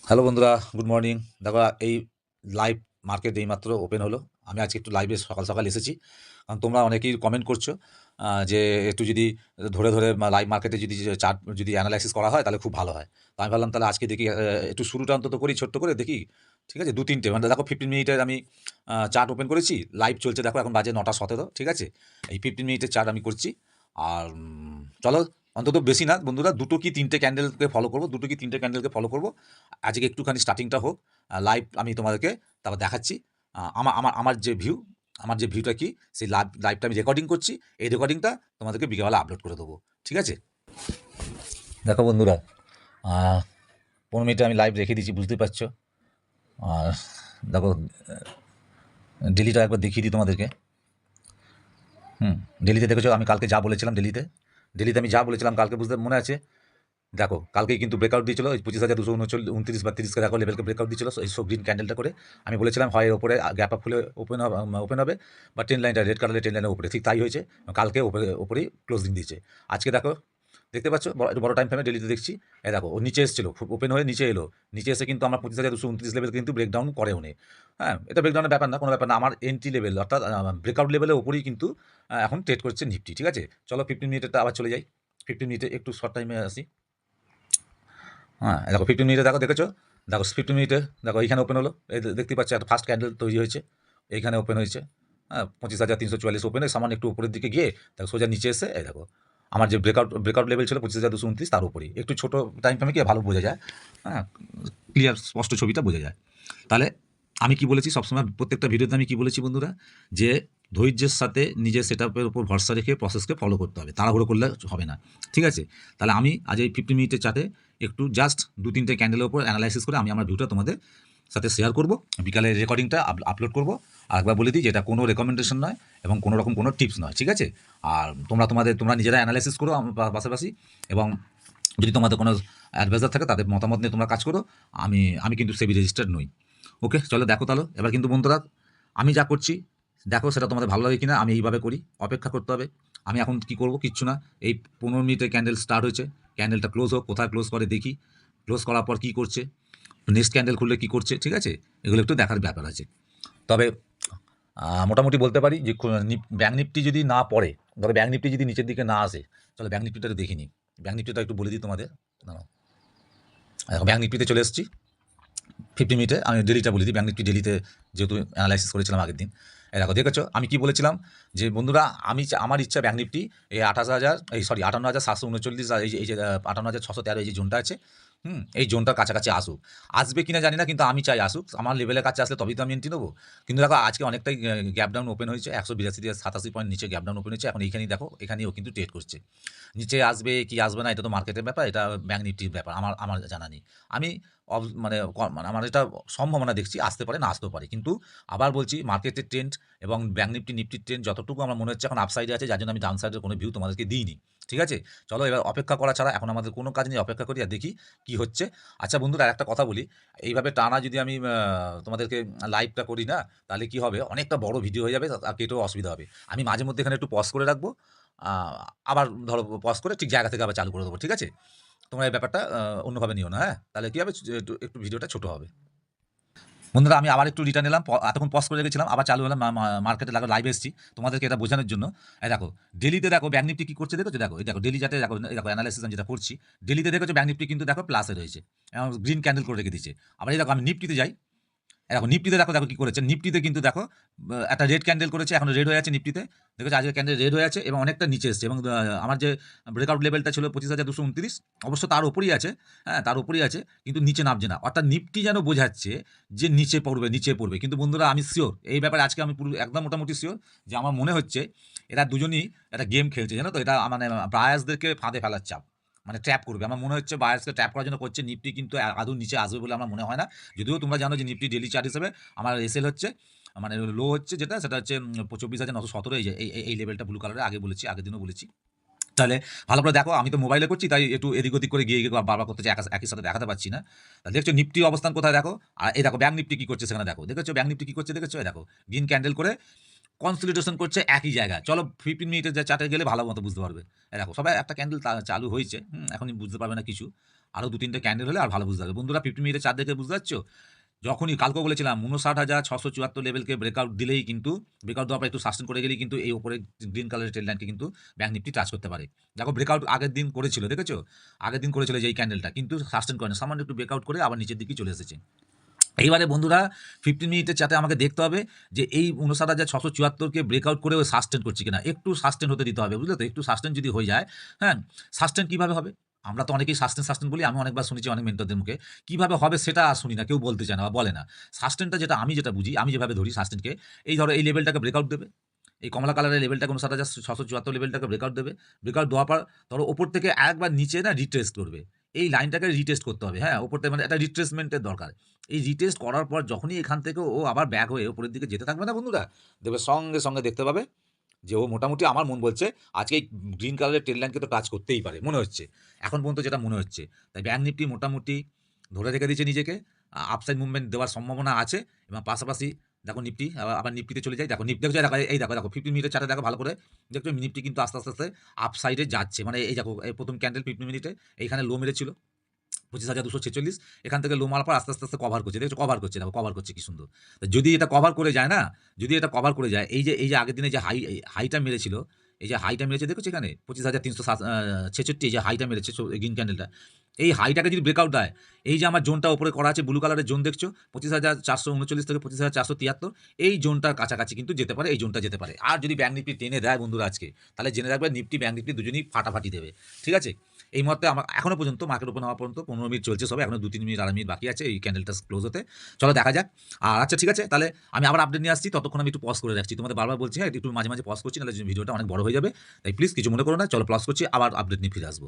Hello বন্ধুরা, good morning. দেখো এই লাইভ মার্কেট এইমাত্র ওপেন হলো। আমি আজকে একটু লাইভে সকাল, সকাল এসেছি। কারণ তোমরা অনেকেই কমেন্ট করছো যে একটু যদি ধরে, ধরে লাইভ মার্কেটে যদি চার্ট যদি এনালাইসিস করা হয় তাহলে খুব ভালো হয়। তো আমি ভাবলাম তাহলে আজকে দেখি একটু শুরুটা অন্তত করি ছোট্ট করে দেখি। ঠিক আছে? ২-৩ টে মানে দেখো 15 মিনিটের আমি চার্ট ওপেন করেছি। লাইভ চলছে দেখো এখন বাজে ৯টা ১৭, ঠিক আছে? এই 15 মিনিটের চার্ট আমি করছি। আর চলো অন্তত বেশি না বন্ধুরা ২ টো কি ৩ টে ক্যান্ডেলকে ফলো করব। ২ টো কি ৩ টে ক্যান্ডেলকে ফলো করব। আজকে একটুখানি স্টার্টিংটা হোক। লাইভ আমি তোমাদেরকে তারপর দেখাচ্ছি। আমার যে ভিউটা কি সেই লাইভটা আমি রেকর্ডিং করছি। এই রেকর্ডিংটা তোমাদেরকে বিকেলবেলা আপলোড করে দেবো। ঠিক আছে? দেখো বন্ধুরা, আ ১৫ মিনিটে আমি লাইভ রেখে দিয়েছি, বুঝতেই পারছো। আর দেখো ডেইলিটা একবার দেখিয়ে দিই তোমাদেরকে। ডেইলিতে দেখেছো আমি কালকে যা বলেছিলাম ডেইলিতে আমি যা বলেছিলাম কালকে বুঝতে মনে আছে? দেখো কালকেই কিন্তু ব্রেকআউট দিয়েছিল ওই ২৫,২২৯ বা ৩০ দেখো লেভেলকে ব্রেকআউট দিয়েছিল এই সব গ্রিন ক্যান্ডেলটা করে। আমি বলেছিলাম হয় এর ওপরে গ্যাপ আপ খুলে ওপেন হবে বা ট্রেন লাইনটা রেড কালারের ট্রেন লাইনের উপরে, ঠিক তাই হয়েছে। কালকে ওপরেই ক্লোজিং দিয়েছে। আজকে দেখো দেখতে পাচ্ছ বড় টাইম ফ্রেমে ডেলিতে দেখছি। দেখো ও নিচে এসেছিল, ওপেন হয়ে নিচে এলো। নিচে এসে কিন্তু আমার ২৫,২২৯ লেভেল কিন্তু ব্রেকডাউন করেও নেই। হ্যাঁ, এটা ব্রেকডাউনের ব্যাপার না, কোনো ব্যাপার না। আমার এন্ট্রি লেভেল অর্থাৎ ব্রেকআউট লেভেলের ওপরেই কিন্তু এখন ট্রেড করছে নিফটি। ঠিক আছে? চলো 15 মিনিটেরটা আবার চলে যাই। 15 মিনিটে একটু শর্ট টাইমে আসি। হ্যাঁ, দেখো 15 মিনিটে দেখেছো? দেখো 15 মিনিটে দেখো এইখানে ওপেন হলো। এই দেখতেই পাচ্ছ একটা ফার্স্ট ক্যান্ডেল তৈরি হয়েছে। এইখানে ওপেন হয়েছে। হ্যাঁ, ২৫,৩৪৪ ওপেনে সামান্য একটু উপরের দিকে গিয়ে দেখো সোজা নিচে এসে এই দেখো আমার যে ব্রেকআউট লেভেল ছিল ২৫,২২৯ তার উপরেই। একটু ছোট টাইম ফ্রেমে কি ভালো বোঝা যায়। হ্যাঁ, ক্লিয়ার স্পষ্ট ছবিটা বোঝা যায়। তাহলে আমি কি বলেছি সবসময় প্রত্যেকটা ভিডিওতে আমি কি বলেছি বন্ধুরা? যে ধৈর্যের সাথে নিজের সেটআপের উপর ভরসা রেখে প্রসেসকে ফলো করতে হবে। তাড়াহুড়ো করলে হবে না। ঠিক আছে? তাহলে আমি আজ এই 15 মিনিটের চার্টে একটু জাস্ট ২-৩ টে ক্যান্ডেলের উপর এনালাইসিস করে আমি আমার ভিউটা তোমাদের সাথে শেয়ার করব। বিকালে রেকর্ডিংটা আপলোড করব। আর একবার বলে দিই যে এটা কোনো রেকমেন্ডেশন নয় এবং কোনো রকম কোনো টিপস নয়। ঠিক আছে? আর তোমরা নিজেরা এনালাইসিস করো পাশাপাশি, এবং যদি তোমাদের কোনো অ্যাডভাইজার থাকে তাদের মতামত নিয়ে তোমরা কাজ করো। আমি কিন্তু সেবি রেজিস্টার্ড নই। ওকে, চলো দেখো তাহলে। এবার কিন্তু বন্ধুরা আমি যা করছি দেখো সেটা তোমাদের ভালো লাগে কিনা। আমি এইভাবে করি, অপেক্ষা করতে হবে। আমি এখন কি করব কিচ্ছু না। এই 15 মিনিটে ক্যান্ডেল স্টার্ট হয়েছে। ক্যান্ডেলটা ক্লোজ হোক, কোথায় ক্লোজ করে দেখি। ক্লোজ করার পর কি করছে, নেক্সট ক্যান্ডেল খুললে কি করছে। ঠিক আছে? এগুলো একটু দেখার ব্যাপার আছে। তবে মোটামুটি বলতে পারি যে ব্যাঙ্ক নিফটি যদি না পড়ে, ধরো ব্যাঙ্ক নিফটি যদি নিচের দিকে না আসে, চলো ব্যাঙ্ক নিফটিটা একটু দেখে নিই। ব্যাঙ্ক নিফটিটা একটু বলে দিই তোমাদের। দাঁড়াও, দেখো ব্যাঙ্ক নিফটিতে চলে এসেছি। 50 মিনিটে আমি ডেলিটা বলে দিই। ব্যাঙ্ক নিফটি ডেলিতে যেহেতু অ্যানালাইসিস করেছিলাম আগের দিন। দেখো দেখেছো আমি কি বলেছিলাম? যে বন্ধুরা আমার ইচ্ছা ব্যাঙ্ক নিফটি এই ৫৮,৭৩৯ আর এই যে ৫৮,৬১৩ এই যে জোনটা আছে, এই জোনটার কাছাকাছি আসুক। আসবে কিনা জানি না, কিন্তু আমি চাই আসুক। আমার লেভেলের কাছে আসলে তবেই তো আমি এন্ট্রি নেবো। কিন্তু দেখো আজকে অনেকটাই গ্যাপ ডাউন ওপেন হয়েছে। ১৮২-৮৭ পয়েন্ট নিচে গ্যাপ ডাউন ওপেন হয়েছে। এখন এইখানেই দেখো, এখানেও কিন্তু ট্রেড করছে। নিচে আসবে কি আসবে না এটা তো মার্কেটের ব্যাপার, এটা ব্যাঙ্ক নিফটির ব্যাপার। আমার জানা নেই। আমি মানে আমার এটা সম্ভাবনা দেখছি আসতে পারে, না আসতেও পারে। কিন্তু আবার বলছি মার্কেটের ট্রেন্ড এবং ব্যাঙ্ক নিফটির ট্রেন্ড যতটুকু আমার মনে হচ্ছে এখন আপসাইডে আছে, যার জন্য আমি ডাউন সাইডের কোনো ভিউ তোমাদেরকে দিইনি। ঠিক আছে? চলো এবার অপেক্ষা করা ছাড়া এখন আমাদের কোনো কাজ নেই, অপেক্ষা করি আর দেখি কি হচ্ছে। আচ্ছা বন্ধুরা, আরেকটা কথা বলি। এইভাবে টানা যদি আমি তোমাদেরকে লাইভটা করি না, তাহলে কি হবে, অনেকটা বড় ভিডিও হয়ে যাবে আর কেটেও অসুবিধা হবে। আমি মাঝে মধ্যে এখানে একটু পজ করে রাখবো। আ আবার ধরো পজ করে ঠিক জায়গা থেকে আবার চালু করে দেবো। ঠিক আছে? তোমরা এই ব্যাপারটা অন্যভাবে নিও না, হ্যাঁ? তাহলে কি হবে, একটু ভিডিওটা ছোট হবে। বন্ধুরা আমি আবার একটু রিটার্ন এলাম। এতক্ষণ পজ করে রেখেছিলাম, আবার চালু হলাম। মার্কেটে লাইভে এসেছি তোমাদেরকে এটা বোঝানোর জন্য। দেখো ডেলিতে দেখো ব্যাঙ্ক নিফটি কী করছে দেখেছো? দেখো এই দেখো ডেলি চার্টে দেখো, এই দেখো অ্যানালাইসিস আমি যেটা করছি। ডেলিতে দেখেছো ব্যাঙ্ক নিফটি কিন্তু দেখো প্লাসে রয়েছে এবং গ্রিন ক্যান্ডেল করে রেখে দিয়েছে। আবার এই দেখো আমি নিফটিতে যাই। দেখো নিফটিতে দেখো কি করেছে। নিফটিতে কিন্তু দেখো একটা রেড ক্যান্ডেল করেছে, এখন রেড হয়ে আছে নিফটিতে। দেখেছো আজকে ক্যান্ডেল রেড হয়ে আছে এবং অনেকটা নিচে এসছে, এবং আমার যে ব্রেকআউট লেভেলটা ছিল ২৫,২২৯, অবশ্য তার উপরেই আছে। হ্যাঁ, তার উপরেই আছে, কিন্তু নিচে নামছে না। অর্থাৎ নিফটি যেন বোঝাচ্ছে যে নিচে পড়বে। কিন্তু বন্ধুরা আমি শিওর এই ব্যাপারে, আজকে আমি পুরো একদম মোটামুটি শিওর যে আমার মনে হচ্ছে এরা দুজনই একটা গেম খেলছে, জানো তো? এটা মানে বায়ার্সদেরকে ফাঁদে ফেলার চাপ, মানে ট্র্যাপ করবে। আমার মনে হচ্ছে বায়ার্সকে ট্র্যাপ করার জন্য করছে। নিফটি কিন্তু আদৌ নিচে আসবে বলে আমার মনে হয় না। যদিও তোমরা জানো যে নিফটি ডেইলি চার্ট হিসেবে আমার এসএল হচ্ছে, মানে লো হচ্ছে যেটা, সেটা হচ্ছে ২৪,৯১৭। এই লেভেলটা ব্লু কালারের, আগে বলেছি, আগের দিনও বলেছি। তাহলে ভালো করে দেখো, আমি তো মোবাইলে করছি তাই একটু এদিক ওদিক করে গিয়ে বারবার করতে চাই, একই সাথে দেখাতে পারছি না। তা দেখছো নিফটি অবস্থান কোথায় দেখো। আর এই দেখো ব্যাঙ্ক নিফটি কী করছে সেখানে দেখো। দেখেছো ব্যাঙ্ক নিফটি কী করছে দেখেছো? এই দেখো গ্রিন ক্যান্ডেল করে কনসলিডেশন করছে একই জায়গায়। চলো 15 মিনিটের যে চার্টে গেলে ভালো মতো বুঝতে পারবে। দেখো সবাই একটা ক্যান্ডেল চালু হয়েছে, এখনই বুঝতে পারবে না কিছু। আরও 2-3টে ক্যান্ডেল হলে আর ভালো বুঝতে পারবে। বন্ধুরা 15 মিনিটের চার্ট দেখে বুঝতে পারছো? যখনই কালকেও বলেছিলাম ৫৯,৬৭৪ লেভেলকে ব্রেকআউট দিলেই কিন্তু, ব্রেকআউট দেওয়ার পর একটু সাস্টেন করে গেলেই কিন্তু এই উপরে গ্রিন কালারের ট্রেড লাইনকে কিন্তু ব্যাংক নিফটি টাচ করতে পারে। দেখো ব্রেকআউট আগের দিন করেছিল, দেখেছো? আগের দিন করেছিল যে এই ক্যান্ডেলটা, কিন্তু সাস্টেন করে না, সামান্য একটু ব্রেকআউট করে আবার নিচের দিকে চলে এসেছে। এইবারে বন্ধুরা 15 মিনিটের চার্টে আমাকে দেখতে হবে যে এই ৫৯,৬৭৪কে ব্রেকআউট করে সাস্টেন করছে কিনা। একটু সাস্টেন হতে দিতে হবে, বুঝলে তো? একটু সাস্টেন যদি হয়ে যায়, হ্যাঁ, সাস্টেন কীভাবে হবে? আমরা তো অনেকেই সাস্টেন বলি, আমি অনেকবার শুনেছি অনেক মেন্টরদের মুখে। কীভাবে হবে সেটা আর শুনি না, কেউ বলতে চায় না বা বলে না। সাস্টেনটা যেটা বুঝি, আমি যেভাবে ধরি সাস্টেনকে, এই ধরো এই লেভেলটাকে ব্রেকআউট দেবে, এই কমলা কালারের লেভেলটাকে ৫৯,৬৭৪ লেভেলটাকে ব্রেকআউট দেবে। ব্রেকআউট দেওয়ার পর ধরো ওপর থেকে একবার নিচে না রিটেস্ট করবে। এই লাইনটাকে রিটেস্ট করতে হবে, হ্যাঁ, ওপর থেকে মানে একটা রিট্রেসমেন্টের দরকার। এই রিটেস্ট করার পর যখনই এখান থেকে ও আবার ব্যাক হয়ে উপরের দিকে যেতে থাকবে না বন্ধুরা, দেখবে সঙ্গে সঙ্গে দেখতে পাবে যে ও মোটামুটি, আমার মন বলছে আজকে এই গ্রিন কালারের ট্রেড লাইনকে তো টাচ করতেই পারে মনে হচ্ছে, এখন পর্যন্ত যেটা মনে হচ্ছে। তাই ব্যাংক নিফটি মোটামুটি ধরে রেখে দিয়েছে নিজেকে, আপসাইড মুভমেন্ট দেওয়ার সম্ভাবনা আছে। এবং পাশাপাশি দেখো নিফটি আবার নিফটিতে চলে যায়। দেখো দেখো এই দেখো 15 মিনিটের চার্টে দেখো ভালো করে, দেখছো নিফটি কিন্তু আস্তে আস্তে আপসাইডে যাচ্ছে। মানে এই দেখো এই প্রথম ক্যান্ডেল 15 মিনিটে এইখানে লো মেরেছিল ২৫,২৪৬, এখান থেকে লো মারার পর আস্তে আস্তে কভার করছে, দেখছো? কভার করছে, দেখো কভার করছে কি সুন্দর। যদি এটা কভার করে যায় না, যদি এটা কভার করে যায়, এই যে আগের দিনে যে হাইটা মেরেছিল, এই যে হাইটা মেরেছে দেখেছো এখানে ২৫,৩৬৬, এই যে হাইটা মেরেছে গ্রিন ক্যান্ডেলটা, এই হাইটাকে যদি ব্রেকআউট দেয়, এই যে আমার জোনটা উপরে করা আছে ব্লু কালারের জোন দেখছো, ২৫,৪৩৯ থেকে ২৫,৪৭৩, এই জোনটার কাছাকাছি কিন্তু যেতে পারে, এই জোনটা যেতে পারে। আর যদি ব্যাংক নিফটি টেনে দেয় বন্ধুরা আজকে, তাহলে জেনে রাখবে নিফটি ব্যাংক নিফটি দুজনেই ফাটাফাটি দেবে, ঠিক আছে? এই মুহূর্তে আমার এখনও পর্যন্ত মার্কেট ওপেন হওয়া পর্যন্ত 15 মিনিট চলছে, সবে এখনো 2-3 মিনিট 2.5 মিনিট বাকি আছে এই ক্যান্ডেলটা ক্লোজ হতে। চলো দেখা যাক। আর আচ্ছা ঠিক আছে, তাহলে আমি আবার আপডেট নিয়ে আসছি, ততক্ষণ আমি একটু পজ করে রাখছি। তোমাদের বারবার বলছি, হ্যাঁ, একটু মাঝে মাঝে পজ করছি, নাহলে ভিডিওটা অনেক বড় হয়ে যাবে। তাই প্লিজ কিছু মনে করো না, চলো পজ করছি, আবার আপডেট নিয়ে ফিরে আসবো।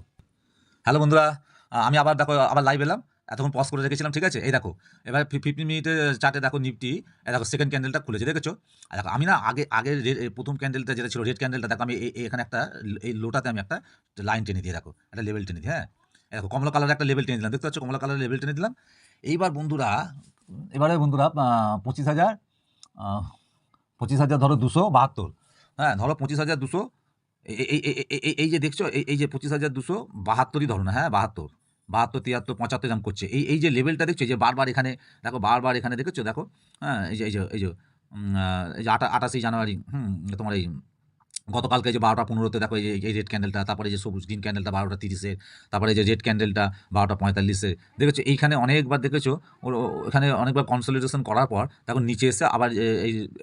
হ্যালো বন্ধুরা, আমি আবার দেখো আবার লাইভ এলাম। এতক্ষণ পজ করে রেখেছিলাম, ঠিক আছে? এই দেখো এবার 15 মিনিটের চার্টে দেখো নিফটি, দেখো সেকেন্ড ক্যান্ডেলটা খুলেছে, দেখেছো? আর দেখো আমি না আগের প্রথম ক্যান্ডেলটা যেটা ছিল রেড ক্যান্ডেলটা, দেখো আমি এখানে একটা এই লোটাতে আমি একটা লাইন টেনে দিই, দেখো একটা লেভেল টেনে দিই, হ্যাঁ, দেখো কমলা কালারের একটা লেভেল টেনে দিলাম, দেখতে পাচ্ছ? কমলা কালারের লেভেল টেনে দিলাম। এইবার বন্ধুরা, এবারে বন্ধুরা 25,000 ধরো 272, হ্যাঁ, ধরো 25,200, এই যে দেখছো এই যে 25,272ই ধরো না, হ্যাঁ, 72, 73, 75 এরকম করছে। এই যে লেভেলটা দেখছো, এই যে বারবার এখানে দেখো, বারবার এখানে দেখেছো, দেখো, হ্যাঁ, এই যে 28 জানুয়ারি, তোমার এই গতকালকে যে 12টা 15-তে দেখো এই রেড ক্যান্ডেলটা, তারপরে যে সবুজ গ্রিন ক্যান্ডেলটা 12টা 30-এর, তারপরে যে রেড ক্যান্ডেলটা 12টা 45-এর, দেখেছো? এইখানে অনেকবার দেখেছো এখানে অনেকবার কনসলিডেশন করার পর দেখো নিচে এসে আবার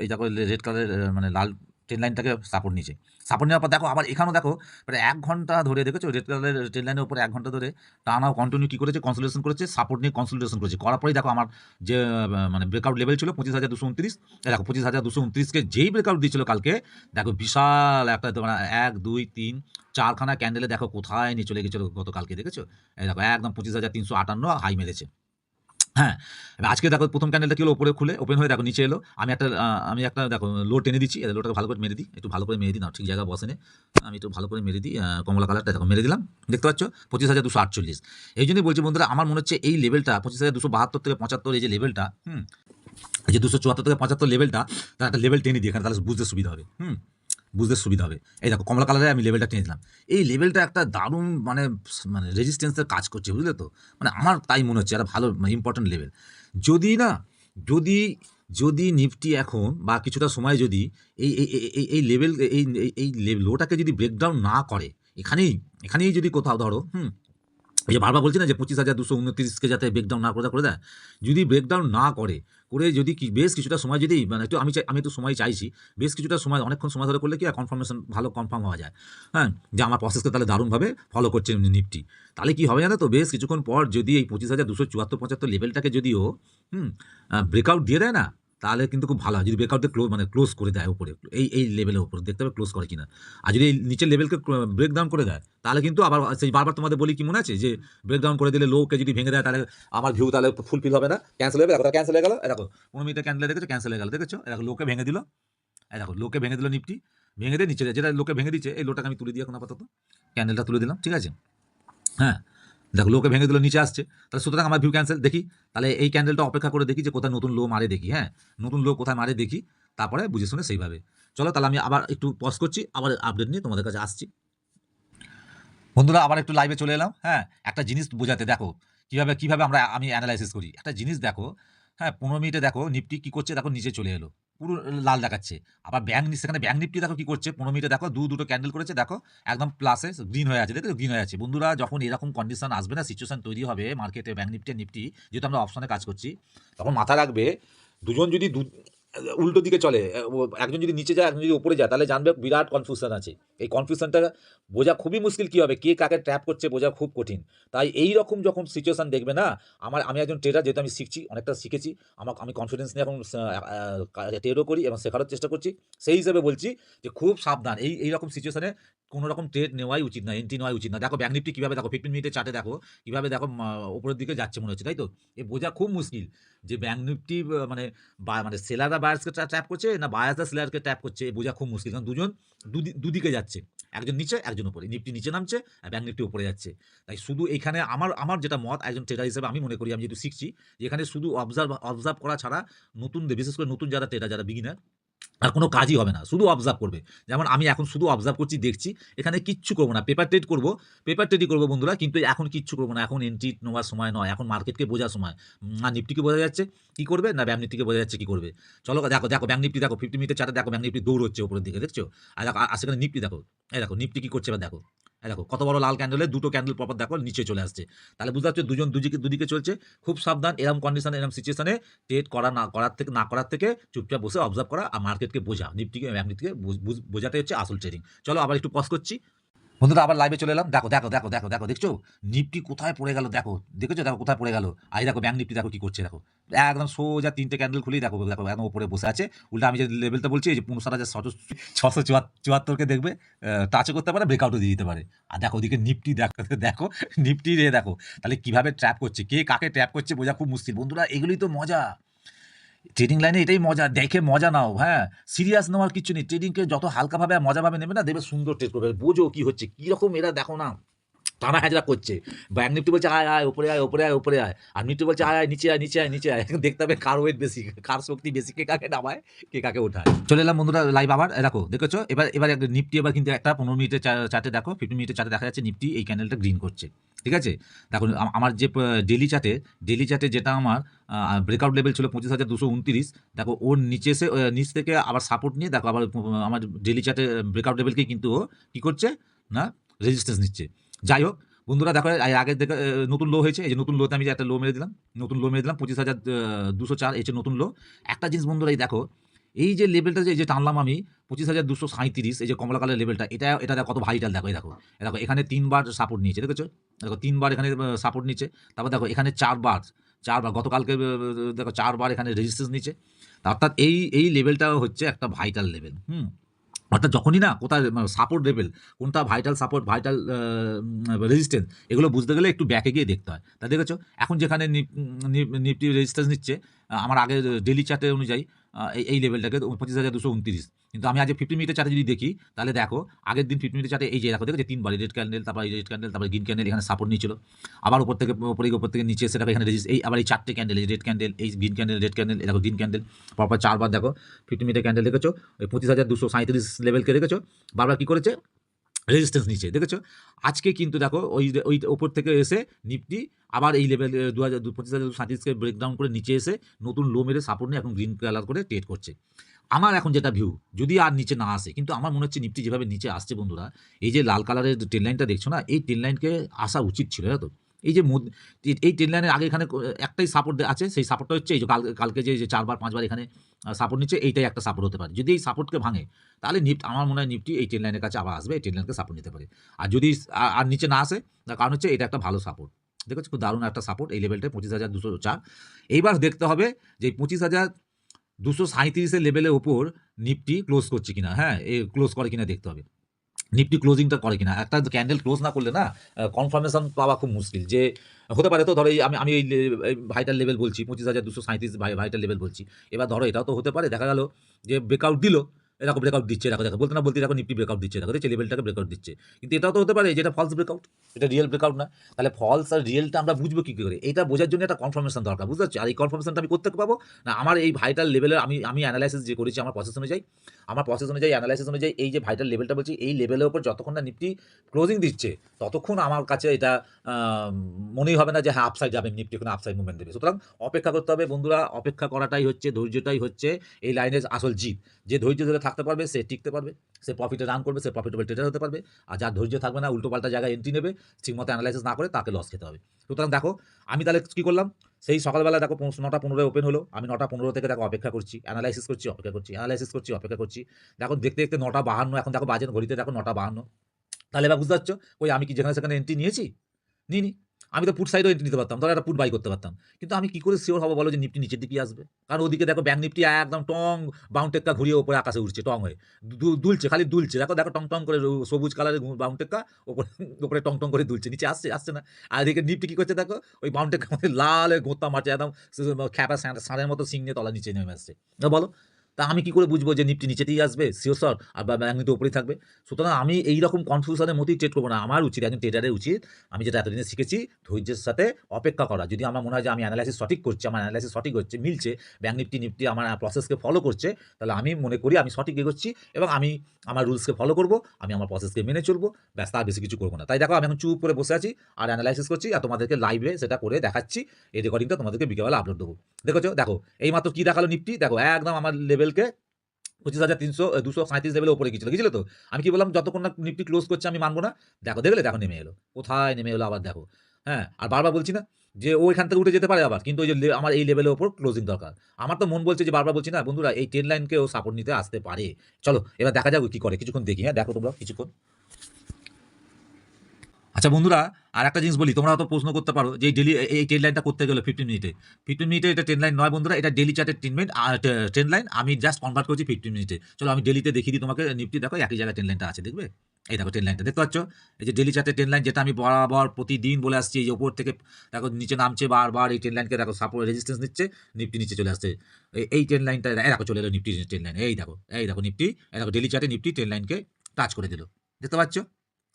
এই দেখো রেড কালারের মানে লাল ট্রেন লাইনটাকে সাপোর্ট নিচে, সাপোর্ট নেওয়ার পর দেখো আবার এখানেও দেখো প্রায় 1 ঘন্টা ধরে, দেখেছো? রেড কালারের ট্রেন লাইনের উপরে 1 ঘন্টা ধরে টানা কন্টিনিউ কী করেছে, কনসলিডেশন করেছে, সাপোর্ট নিয়ে কনসলিডেশন করেছে। করার পরেই দেখো আমার যে মানে ব্রেকআউট লেভেল ছিল 25,229, দেখো 25,229কে যেই ব্রেকআউট দিয়েছিল কালকে, দেখো বিশাল একটা তোমার 1, 2, 3, 4খানা ক্যান্ডেলে দেখো কোথায় নিয়ে চলে গেছিলো গতকালকে, দেখেছো? এই দেখো একদম 25,358 হাই মেরেছে, হ্যাঁ। এবার আজকে দেখো প্রথম ক্যান্ডেলটা কি হলো, উপরে খুলে ওপেন হয়ে দেখো নিচে এলো। আমি একটা দেখো লো টেনে দিচ্ছি, লোটাকে ভালো করে মেরে দিই, একটু ভালো করে মেরে দিই না, ঠিক জায়গায় বসেনে, আমি একটু ভালো করে মেরে দিই, কমলা কালারটা দেখো মেরে দিলাম, দেখতে পাচ্ছ? 25,248। এই জন্যই বলছি বন্ধুরা, আমার মনে হচ্ছে এই লেভেলটা 25,272 থেকে 75, এই যে লেভেলটা, এই যে 274 থেকে 75 লেভেলটা, তার একটা লেভেল টেনে দিই এখানে, তাহলে বুঝতে সুবিধা হবে, বুঝতে সুবিধা হবে। এই দেখো কমলা কালারে আমি লেভেলটা টেনে দিলাম, এই লেভেলটা একটা দারুণ মানে রেজিস্ট্যান্সের কাজ করছে, বুঝলে তো? মানে আমার তাই মনে হচ্ছে একটা ভালো ইম্পর্টেন্ট লেভেল। যদি না, যদি যদি নিফটি এখন বা কিছুটা সময় যদি এই লেভেল এই লোটাকে যদি ব্রেকডাউন না করে, এখানেই যদি কোথাও ধরো, এই যে বারবার বলছি না যে 25,229কে যাতে ব্রেকডাউন না করে দেয়, যদি ব্রেকডাউন না করে যদি বেশ কিছুটা সময় যদি মানে একটু আমি একটু সময় চাইছি, বেশ কিছুটা সময়, অনেকক্ষণ সময় ধরে করলে কি কনফার্মেশন ভালো কনফার্ম হওয়া যায়, হ্যাঁ, যে আমার প্রসেসকে তাহলে দারুণভাবে ফলো করছে নিফটি। তাহলে কি হবে জানো তো, বেশ কিছুক্ষণ পর যদি এই 25,274-75 লেভেলটাকে যদিও ব্রেকআউট দিয়ে দেয় না, তাহলে কিন্তু খুব ভালো হয়। যদি ব্রেকআউটে ক্লোজ করে দেয় উপরে, এই লেভেলের উপরে দেখতে হবে ক্লোজ করে কিনা। আর যদি এই নিচের লেভেলকে ব্রেকডাউন করে দেয়, তাহলে কিন্তু আবার সেই বারবার তোমাদের বলি কি মনে আছে, যে ব্রেকডাউন করে দিলে লোকে যদি ভেঙে দেয়, তাহলে আমার ভিউ তাহলে ফুলফিল হবে না, ক্যান্সেল হবে। দেখো ক্যান্সেল হয়ে গেল, দেখো 15 মিনিটের ক্যান্ডেলে দেখেছো ক্যান্সেল হয়ে গেল, দেখেছো? দেখো লোকে ভেঙে দিল, দেখো লোকে ভেঙে দিল, নিফটি ভেঙে দিয়ে নিচে যেটা লোকে ভেঙে দিচ্ছে, এই লোটাকে আমি তুলে দিই এখন আপাতত, ক্যান্ডেলটা তুলে দিলাম, ঠিক আছে? হ্যাঁ, দেখো লোকে ভেঙে দিল, নিচে আসছে, তাহলে সুতরাং আমার ভিউ ক্যান্সেল। দেখি তাহলে এই ক্যান্ডেলটা অপেক্ষা করে দেখি যে কোথায় নতুন লো মারে দেখি, হ্যাঁ, নতুন লো কোথায় মারে দেখি, তারপরে বুঝে শুনে সেইভাবে চলো। তাহলে আমি আবার একটু পজ করছি, আবার আপডেট নিয়ে তোমাদের কাছে আসছি। বন্ধুরা আবার একটু লাইভে চলে এলাম। হ্যাঁ, একটা জিনিস বোঝাতে, দেখো কিভাবে কিভাবে আমি অ্যানালাইসিস করি। একটা জিনিস দেখো, হ্যাঁ 15 মিনিটে দেখো নিফটি কি করছে, দেখো নিচে চলে এলো, পুরো লাল দেখাচ্ছে। আবার সেখানে ব্যাংক নিফটি দেখো কি করছে, 15 মিনিটে দেখো দুটো ক্যান্ডেল করেছে, দেখো একদম প্লাসে গ্রিন হয়ে আছে, দেখো গ্রিন হয়ে আছে। বন্ধুরা যখন এরকম কন্ডিশন আসবে না, সিচুয়েশন তৈরি হবে মার্কেটে, ব্যাংক নিফটি নিফটি, যেহেতু আমরা অপশনে কাজ করছি, তখন মাথা রাখবে দুজন যদি উল্টো দিকে চলে, একজন যদি নিচে যায় একজন যদি উপরে যায়, তাহলে জানবে বিরাট কনফিউশন আছে। এই কনফিউশনটা বোঝা খুবই মুশকিল, কী হবে কে কাকে ট্র্যাপ করছে বোঝা খুব কঠিন। তাই এই রকম যখন সিচুয়েশন দেখবে না, আমি একজন ট্রেডার, যেহেতু আমি শিখছি, অনেকটা শিখেছি, আমি কনফিডেন্স নিয়ে এখন ট্রেডও করি এবং শেখারও চেষ্টা করছি। সেই হিসেবে বলছি যে খুব সাবধান, এই রকম সিচুয়েশনে কোনো রকম ট্রেড নেওয়াই উচিত না, এন্ট্রি নেওয়াই উচিত না। দেখো ব্যাংক নিফটি কীভাবে, দেখো 15 মিনিটের চার্টে দেখো কীভাবে, দেখো উপরের দিকে যাচ্ছে মনে হচ্ছে, তাই তো? এ বোঝা খুব মুশকিল যে ব্যাংক নিফটি মানে মানে সেলাররা বায়ার্সকে ট্র্যাপ করছে না বায়ার্সরা সেলারকে ট্র্যাপ করছে, বোঝা খুব মুশকিল। কারণ দুজন দুদিকে যাচ্ছে, একজন নিচে একজন উপরে, নিফটি নিচে নামছে আর ব্যাংক নিফটি উপরে যাচ্ছে। তাই শুধু এখানে আমার যেটা মত একজন ট্রেডার হিসেবে আমি মনে করি, আমি যেহেতু শিখছি, যে এখানে শুধু অবজার্ভ করা ছাড়া বিশেষ করে নতুন যারা ট্রেডার, যারা বিগিনার, আর কোনো কাজই হবে না, শুধু অবজার্ভ করবে। যেমন আমি এখন শুধু অবজার্ভ করছি, দেখছি, এখানে কিচ্ছু করবো না, পেপার ট্রেডই করবো বন্ধুরা, কিন্তু এখন কিচ্ছু করবো না, এখন এন্ট্রি নেওয়ার সময় নয়, এখন মার্কেটকে বোঝার সময়। আর নিফটিকে বোঝা যাচ্ছে কি করবে, না ব্যাংক নিফটিকে বোঝা যাচ্ছে কি করবে। চলো দেখো ব্যাংক নিফটি দেখো 15 মিনিটের চার্টে দেখো ব্যাংক নিফটি দৌড়চ্ছে উপরের দিকে, দেখছো? আর দেখো সেখানে নিফটি দেখো, এই দেখো নিফটি কি করছে এবার দেখো, এই দেখো কত বড় লাল ক্যান্ডেলে দুটো ক্যান্ডেল পরপর দেখো নিচে চলে আসছে। তাহলে বুঝতে পারছো দুজন দুদিকে চলছে। খুব সাবধান এরকম কন্ডিশনে, এরকম সিচুয়েশনে ট্রেড করার থেকে চুপচাপ বসে অবজার্ভ করা আর মার্কেটকে বোঝা, নিফটিকে ব্যাংক নিফটিকে বোঝাটাই হচ্ছে আসল ট্রেডিং। চলো আবার একটু পজ করছি। বন্ধুরা আবার লাইভে চলে এলাম। দেখো দেখছো নিফটি কোথায় পড়ে গেল, দেখেছো দেখো কোথায় পড়ে গেল। আর দেখো ব্যাংক নিফটি দেখো কি করছে, দেখো একদম সোজা 3টে ক্যান্ডেল খুলেই দেখো একদম উপরে বসে আছে। উল্টা আমি যে লেভেলটা বলছি, এই যে 59,674কে দেখবে টাচও করতে পারে, ব্রেকআউটও দিয়ে দিতে পারে। আর দেখো ওদিকে নিফটি দেখো নিফটি দেখো, তাহলে কিভাবে ট্র্যাপ করছে, কে কাকে ট্র্যাপ করছে বোঝা খুব মুশকিল। বন্ধুরা এগুলোই তো মজা, ট্রেডিং লাইনে এটাই মজা, দেখে মজা নাও। হ্যাঁ, সিরিয়াস নেওয়ার কিছু নেই, ট্রেডিংকে যত হালকাভাবে আর মজাভাবে নেবে না, দেখবে সুন্দর ট্রেড করবে। বোঝো কি হচ্ছে, কীরকম এরা দেখো না টানা হাজরা করছে। ব্যাংক নিফটি বলছে আয় উপরে আয়, আর নিফটি বলছে আয় নিচে আয়। দেখতে হবে কার ওয়েট বেশি, কার শক্তি বেশি, কে কাকে নামায়, কে কাকে ওঠায়। চলে এলাম বন্ধুরা লাইভ আবার, দেখো দেখেছো এবার নিফটি এবার কিন্তু একটা 15 মিনিটের চার্টে দেখো, 15 মিনিটের চার্টে দেখা যাচ্ছে নিফটি এই ক্যান্ডেলটা গ্রিন করছে, ঠিক আছে? দেখো আমার যে ডেলি চার্টে যেটা আমার ব্রেকআউট লেভেল ছিল 25,229, দেখো ওর নিচে এসে নিচ থেকে আবার সাপোর্ট নিয়ে দেখো আবার আমার ডেলি চার্টে ব্রেকআউট লেভেলকে কিন্তু ও কী করছে না রেজিস্ট্যান্স নিচ্ছে। যাই হোক বন্ধুরা দেখো আগে দেখে নতুন লো হয়েছে, এই যে নতুন লোতে আমি যে একটা লো মেরে দিলাম, 25,204, এই যে নতুন লো। একটা জিনিস বন্ধুরা এই দেখো, এই যে লেভেলটা যে টানলাম আমি 25,237, এই যে কমলা কালার লেভেলটা, এটা দেখো কত ভাইটাল, দেখো দেখো এখানে 3বার সাপোর্ট নিয়েছে, দেখেছো? দেখো 3বার এখানে সাপোর্ট নিচ্ছে, তারপর দেখো এখানে 4বার গতকালকে দেখো 4বার এখানে রেজিস্ট্যান্স নিচ্ছে। অর্থাৎ এই লেভেলটা হচ্ছে একটা ভাইটাল লেভেল। অর্থাৎ যখনই না কোথায় সাপোর্ট লেভেল, কোনটা ভাইটাল সাপোর্ট, ভাইটাল রেজিস্ট্যান্স, এগুলো বুঝতে গেলে একটু ব্যাকে গিয়ে দেখতে হয়। তা দেখেছো এখন যেখানে নিফটি রেজিস্ট্যান্স নিচ্ছে, আমার আগের ডেলি চার্টের অনুযায়ী এই লেভেলটাকে 25,229, কিন্তু আমি আজ 15 মিনিটের চার্টে যদি দেখি, তাহলে দেখো আগের দিন 15 মিনিটের চার্টে এই যে দেখো 3বার রেড ক্যান্ডেল, তারপর রেড ক্যান্ডেল, তারপর গ্রিন ক্যান্ডেল এখানে সাপোর্ট নিয়েছিল, আবার উপর থেকে নিচে এসে দেখো এখানে আবার এই 4টে ক্যান্ডেল, এই রেড ক্যান্ডেল, এই গ্রিন ক্যান্ডেল, রেড ক্যান্ডেল, দেখো গ্রিন ক্যান্ডেল, পরপর 4বার দেখো 15 মিনিটের ক্যান্ডেল দেখেছো, ওই 25,237 লেভেলকে দেখেছো বারবার কী করেছে, রেজিস্ট্যান্স নিচে, দেখেছো? আজকে কিন্তু দেখো ওই ওপর থেকে এসে নিফটি আবার এই লেভেল 25,237কে ব্রেকডাউন করে নিচে এসে নতুন লো মেরে সাপোর্ট নিয়ে এখন গ্রিন কালার করে ট্রেড করছে। আমার এখন যেটা ভিউ, যদি আর নিচে না আসে, কিন্তু আমার মনে হচ্ছে নিফটি যেভাবে নিচে আসছে বন্ধুরা, এই যে লাল কালারের ট্রেন লাইনটা দেখছো না, এই ট্রেন লাইনকে আসা উচিত ছিল, জানো তো? এই যে এই ট্রেন লাইনের আগে এখানে একটাই সাপোর্ট আছে, সেই সাপোর্টটা হচ্ছে এই যে কালকে যে 4বার 5বার এখানে সাপোর্ট নিচ্ছে, এইটাই একটা সাপোর্ট হতে পারে। যদি এই সাপোর্টকে ভাঙে, তাহলে আমার মনে হয় নিফটি এই ট্রেন লাইনের কাছে আবার আসবে, এই ট্রেন লাইনকে সাপোর্ট নিতে পারে। আর যদি আর নিচে না আসে, তার কারণ হচ্ছে এটা একটা ভালো সাপোর্ট, দেখেছো? খুব দারুণ একটা সাপোর্ট এই লেভেলটা 25,204। এইবার দেখতে হবে যে 25,237 লেভেলের ওপর নিফটি ক্লোজ করছে কিনা, হ্যাঁ ক্লোজ করে কিনা দেখতে হবে, নিফটি ক্লোজিংটা করে কিনা। একটা ক্যান্ডেল ক্লোজ না করলে না কনফার্মেশন পাওয়া খুব মুশকিল। যে হতে পারে তো, ধরো আমি এই ভাইটাল লেভেল বলছি 25,237 ভাইটাল লেভেল বলছি, এবার ধরো এটাও তো হতে পারে দেখা গেল যে ব্রেকআউট দিল, এরকম ব্রেকআউট দিচ্ছে, দেখো দেখো বলতে না বলতে দেখো নিফটি ব্রেকআউট দিচ্ছে, দেখো দেখছি লেভেলটাকে ব্রেকআউট দিচ্ছে। কিন্তু এটাও তো হতে পারে যে এটা ফলস ব্রেকআউট, এটা রিয়েল ব্রেকআউট না। তাহলে ফলস আর রিয়েলটা আমরা বুঝবো কী করে? এটা বোঝার জন্য একটা কনফার্মেশন দরকার, বুঝতে পারছি। আর এই কনফার্মেশনটা আমি করতে পাবো না আমার এই ভাইটাল লেভেলের আমি অ্যানালাইসিস যে করেছি আমার প্রসেস অনুযায়ী অ্যানালাইসিস অনুযায়ী এই যে ভাইটাল লেভেলটা বলছি, এই লেভেলের উপর যতক্ষণ না নিফটি ক্লোজিং দিচ্ছে ততক্ষণ আমার কাছে এটা মনেই হবে না যে হ্যাঁ আপসাইড যাবে, নিফটি কোনো আপসাইড মুভমেন্ট দেবে। সুতরাং অপেক্ষা করতে হবে বন্ধুরা, অপেক্ষা করাটাই হচ্ছে, ধৈর্যটাই হচ্ছে এই লাইনের আসল জিত। যে ধৈর্য ধরে থাকতে পারবে সে টিকতে পারবে, সে প্রফিটে রান করবে, সে প্রফিটেবল ট্রেডার হতে পারবে। আর যার ধৈর্য থাকবে না, উল্টোপাল্টা জায়গায় এন্ট্রি নেবে, ঠিকমতো অ্যানালাইসিস না করে, তাকে লস খেতে হবে। সুতরাং দেখো আমি তাহলে কী করলাম, সেই সকালবেলা দেখো 9:15 ওপেন হলো, আমি 9:15 থেকে দেখো অপেক্ষা করছি, অ্যানালাইসিস করছি, অপেক্ষা করছি, অ্যানালাইসিস করছি, অপেক্ষা করছি। দেখো দেখতে দেখতে 9:52, এখন দেখো বাজের ঘড়িতে দেখো 9:52। তাহলে এবার বুঝতে পারছো ওই আমি কি যেখানে সেখানে এন্ট্রি নিয়েছি? নিইনি। আমি তো পুট সাইডেও এন্ট্রি নিতে পারতাম, তাহলে একটা পুট বাই করতে পারতাম। কিন্তু আমি কি করে সিওর হবো বলো যে নিফটি নিচের দিকেই আসবে? কারণ ওদিকে দেখো ব্যাংক নিফটি একদম টং বাউন্ড টেক্কা ঘুরিয়ে ওপরে আকাশে উঠছে, টং হয়ে দুলছে, খালি দুলছে। দেখো দেখো টং টং করে সবুজ কালারের বাউন্ড টেক্কা ওপরে ওপরে টং টং করে দুলছে, নিচে আসছে আসছে না। আর এদিকে নিফটি কি করছে দেখো, ওই বাউন্ড টেক্কার মধ্যে লাল গোঁতা মারছে, একদম খ্যাপা ষাঁড়ের মতো সিং নিয়ে তলা নিচে নেমে আসছে। বলো তা আমি কি করে বুঝবো যে নিফটি নিচেতেই আসবে শিওর শট, আর ব্যাংক নিফটি ওপরেই থাকবে? সুতরাং আমি এই রকম কনফিউশনের মতোই ট্রেড করবো না। আমার উচিত, একজন ট্রেডারের উচিত, আমি যেটা এতদিনে শিখেছি, ধৈর্যের সাথে অপেক্ষা করা। যদি আমার মনে হয় যে আমি অ্যানালাইসিস সঠিক করছি, আমার অ্যানালাইসিস সঠিক হচ্ছে, মিলছে, ব্যাংক নিফটি আমার প্রসেসকে ফলো করছে, তাহলে আমি মনে করি আমি সঠিক এগোচ্ছি এবং আমি আমার রুলসকে ফলো করবো, আমি আমার প্রসেসকে মেনে চলবো, ব্যাস, তার বেশি কিছু করবো না। তাই দেখো আমি এখন চুপ করে বসে আছি আর অ্যানালাইসিস করছি, আর তোমাদেরকে লাইভে সেটা করে দেখাচ্ছি। এই রেকর্ডিংটা তোমাদেরকে বিকেলবেলা আপলোড দেবো। দেখেছো, দেখো এই মাত্র কি দেখালো নিফটি, দেখো একদম আমার লেভেলকে 25,237 লেভেলের উপরে গেছিল তো। আমি কি বললাম, যতক্ষণ না নিফটি ক্লোজ করছে আমি মানবো না। দেখো দেখলে, দেখো নেমে এলো, কোথায় নেমে এলো আবার দেখো। হ্যাঁ, আর বারবার বলছি না যে ও এখান থেকে উঠে যেতে পারে আবার, কিন্তু ওই যে আমার এই লেভেলের উপর ক্লোজিং দরকার। আমার তো মন বলছে যে, বারবার বলছি না বন্ধুরা, এই ট্রেন লাইনকেও সাপোর্ট নিতে আসতে পারে। চলো এবার দেখা যাক কি করে, কিছুক্ষণ দেখি। হ্যাঁ দেখো তোমরা কিছুক্ষণ। আচ্ছা বন্ধুরা, আর একটা জিনিস বলি, তোমরা হয়তো প্রশ্ন করতে পারো যে এই ট্রেন লাইনটা করতে গেলে 15 মিনিটে এটা ট্রেন লাইন নয় বন্ধুরা, এটা ডেলি চার্টের ট্রেন লাইন। আমি জাস্ট কনভার্ট করছি 15 মিনিটে। চলো আমি ডেলিতে দেখিয়ে দিই তোমাকে। নিফটি দেখো একই জায়গায় ট্রেন লাইনটা আছে, দেখবে? এই দেখো ট্রেন লাইনটা দেখতে পাচ্ছ, এই যে ডেলি চার্টের ট্রেন লাইন, যেটা আমি বরাবর প্রতিদিন বলে আসছি। এই ওপর থেকে দেখো নিচে নামছে বারবার, এই ট্রেন লাইনকে দেখো সাপোর্ট রেজিস্ট্যান্স নিচ্ছে, নিফটি নিচে চলে আসছে। এই ট্রেন লাইনটা দেখো চলে এলো নিফটি ট্রেন লাইন, এই দেখো নিফটি, এই দেখো ডেলি চার্টে নিফটি ট্রেন লাইনকে টাচ করে দিল, দেখতে পাচ্ছ?